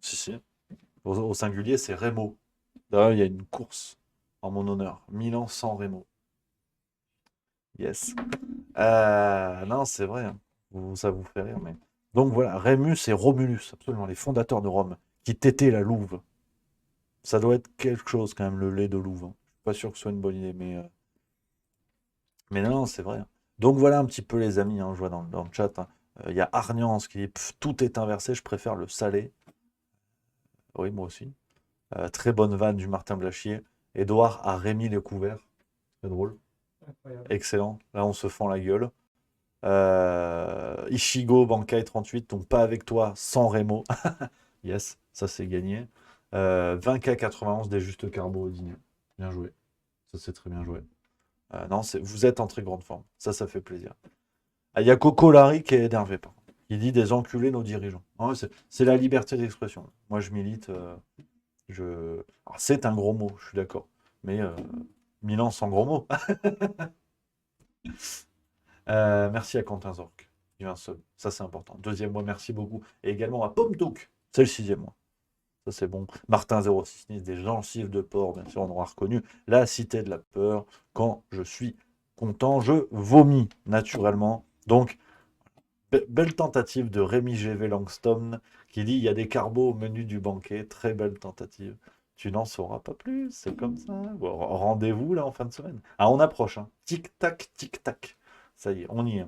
Si, si. Au singulier, c'est Remo. D'ailleurs, il y a une course en mon honneur. Milan sans Remo. Yes. Non, c'est vrai, hein. Ça vous fait rire, mais... Donc voilà, Rémus et Romulus, absolument, les fondateurs de Rome, qui tétaient la louve. Ça doit être quelque chose, quand même, le lait de louve, hein. Je suis pas sûr que ce soit une bonne idée, mais non, c'est vrai, hein. Donc voilà un petit peu, les amis, hein, je vois dans le chat, hein. Il y a Arniance qui dit « Tout est inversé, je préfère le salé ». Oui, moi aussi. Très bonne vanne du Martin Blachier. Édouard a Rémi les couverts. C'est drôle. Incroyable. Excellent. Là, on se fend la gueule. Ishigo Bankai 38, donc pas avec toi, sans Remo. Yes, ça c'est gagné. 20K 91 des justes carbo au dîner. Bien joué. Ça c'est très bien joué. Non, vous êtes en très grande forme. Ça fait plaisir. Il y a Coco Larry qui est énervé, par contre. Il dit des enculés nos dirigeants. Ouais, c'est la liberté d'expression. Moi je milite. Alors, c'est un gros mot, je suis d'accord. Mais Milan sans gros mots. Merci à Quentin Zorc. Il y a un sub. Ça, c'est important. Deuxième mois, merci beaucoup. Et également à Pomme Douk. C'est le 6e mois. Ça, c'est bon. Martin 066, des gencives de porc. Bien sûr, on aura reconnu la cité de la peur. Quand je suis content, je vomis naturellement. Donc, belle tentative de Rémi GV Langstone qui dit il y a des carbos au menu du banquet. Très belle tentative. Tu n'en sauras pas plus. C'est comme ça. Bon, rendez-vous là en fin de semaine. Ah, on approche. Hein. Tic-tac, tic-tac. Ça y est, on y est.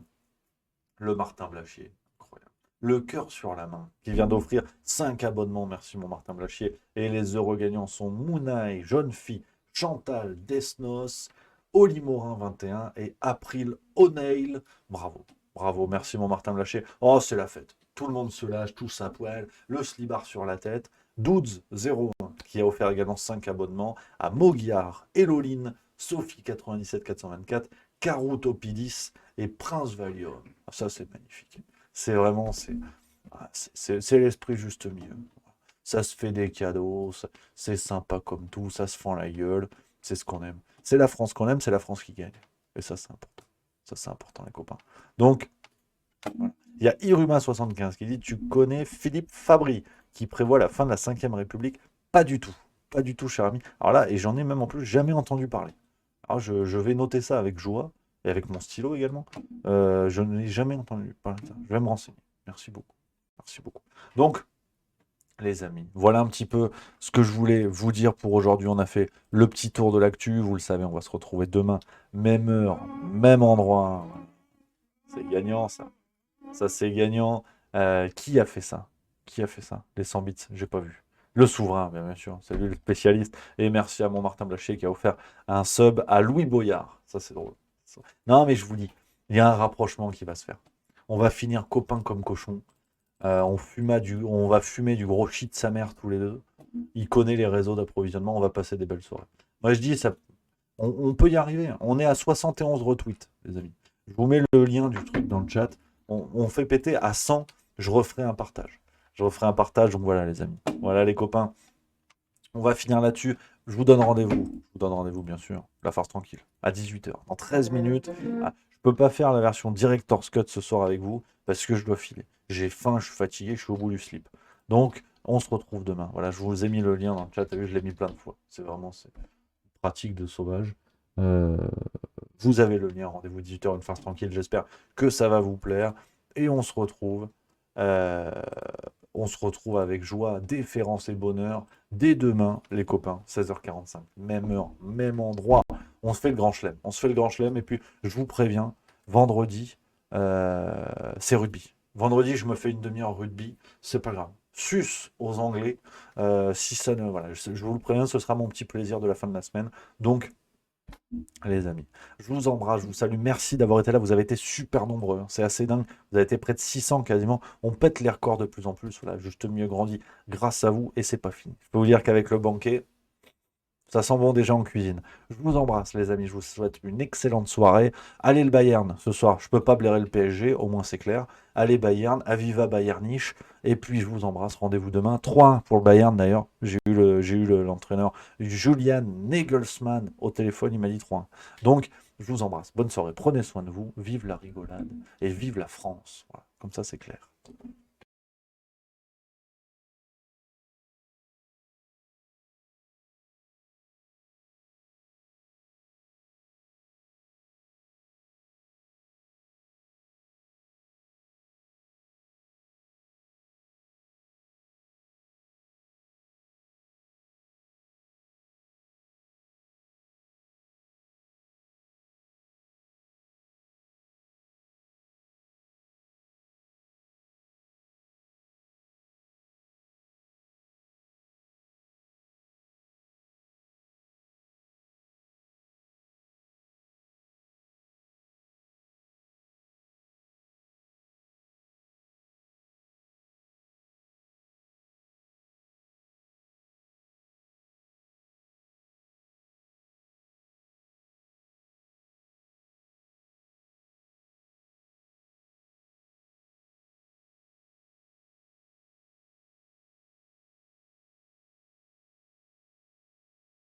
Le Martin Blachier, incroyable. Le cœur sur la main, qui vient d'offrir 5 abonnements. Merci mon Martin Blachier. Et les heureux gagnants sont Mounaï, Jeune Fille, Chantal, Desnos, Oli Morin 21 et April O'Neil. Bravo, bravo, merci mon Martin Blachier. Oh, c'est la fête. Tout le monde se lâche, tous à poil, le slibard sur la tête. Dudes 01 qui a offert également 5 abonnements à Moguiar, Eloline, Sophie 97 424, Caroutopidis et Prince Valium. Ça, c'est magnifique. C'est vraiment, c'est l'esprit juste milieu. Ça se fait des cadeaux, c'est sympa comme tout, ça se fend la gueule, c'est ce qu'on aime. C'est la France qu'on aime, c'est la France qui gagne. Et ça, c'est important. Ça, c'est important, les copains. Donc, voilà. Il y a Iruma75 qui dit « Tu connais Philippe Fabry, qui prévoit la fin de la 5e République ?» Pas du tout. Pas du tout, cher ami. Alors là, et j'en ai même en plus jamais entendu parler. Alors je vais noter ça avec joie, et avec mon stylo également. Je n'ai jamais entendu parler de ça. Je vais me renseigner. Merci beaucoup. Merci beaucoup. Donc, les amis, voilà un petit peu ce que je voulais vous dire pour aujourd'hui. On a fait le petit tour de l'actu. Vous le savez, on va se retrouver demain. Même heure, même endroit. C'est gagnant, ça. Ça, c'est gagnant. Qui a fait ça? Qui a fait ça? Les 100 bits, j'ai pas vu. Le souverain, bien sûr, c'est lui le spécialiste. Et merci à mon Martin Blachier qui a offert un sub à Louis Boyard. Ça, c'est drôle. Non, mais je vous dis, il y a un rapprochement qui va se faire. On va finir copains comme cochons. On va fumer du gros shit de sa mère tous les deux. Il connaît les réseaux d'approvisionnement. On va passer des belles soirées. Moi, je dis, on peut y arriver. On est à 71 retweets, les amis. Je vous mets le lien du truc dans le chat. On fait péter à 100. Je referai un partage. Donc voilà, les amis. Voilà, les copains. On va finir là-dessus. Je vous donne rendez-vous. Bien sûr. La farce tranquille. À 18h. Dans 13 minutes. Ah, je peux pas faire la version Director's Cut ce soir avec vous parce que je dois filer. J'ai faim, je suis fatigué, je suis au bout du slip. Donc, on se retrouve demain. Voilà, je vous ai mis le lien dans le chat. T'as vu, je l'ai mis plein de fois. C'est pratique de sauvage. Vous avez le lien. Rendez-vous 18h, une farce tranquille. J'espère que ça va vous plaire. Et on se retrouve. On se retrouve avec joie, déférence et bonheur dès demain, les copains, 16h45. Même heure, même endroit. On se fait le grand chelem. On se fait le grand chelem. Et puis, je vous préviens, vendredi, c'est rugby. Vendredi, je me fais une demi-heure rugby. C'est pas grave. Sus aux Anglais. Si ça ne, voilà, je vous le préviens, ce sera mon petit plaisir de la fin de la semaine. Donc, les amis, je vous embrasse, je vous salue. Merci d'avoir été là. Vous avez été super nombreux. Hein. C'est assez dingue. Vous avez été près de 600 quasiment. On pète les records de plus en plus. Voilà, juste mieux grandi grâce à vous. Et c'est pas fini. Je peux vous dire qu'avec le banquet, ça sent bon déjà en cuisine. Je vous embrasse, les amis. Je vous souhaite une excellente soirée. Allez le Bayern ce soir. Je peux pas blairer le PSG, au moins c'est clair. Allez Bayern, Aviva Bayernich. Et puis je vous embrasse. Rendez-vous demain. 3-1 pour le Bayern d'ailleurs. J'ai eu l'entraîneur Julian Nagelsmann au téléphone. Il m'a dit 3-1. Donc je vous embrasse. Bonne soirée. Prenez soin de vous. Vive la rigolade et vive la France. Voilà. Comme ça c'est clair.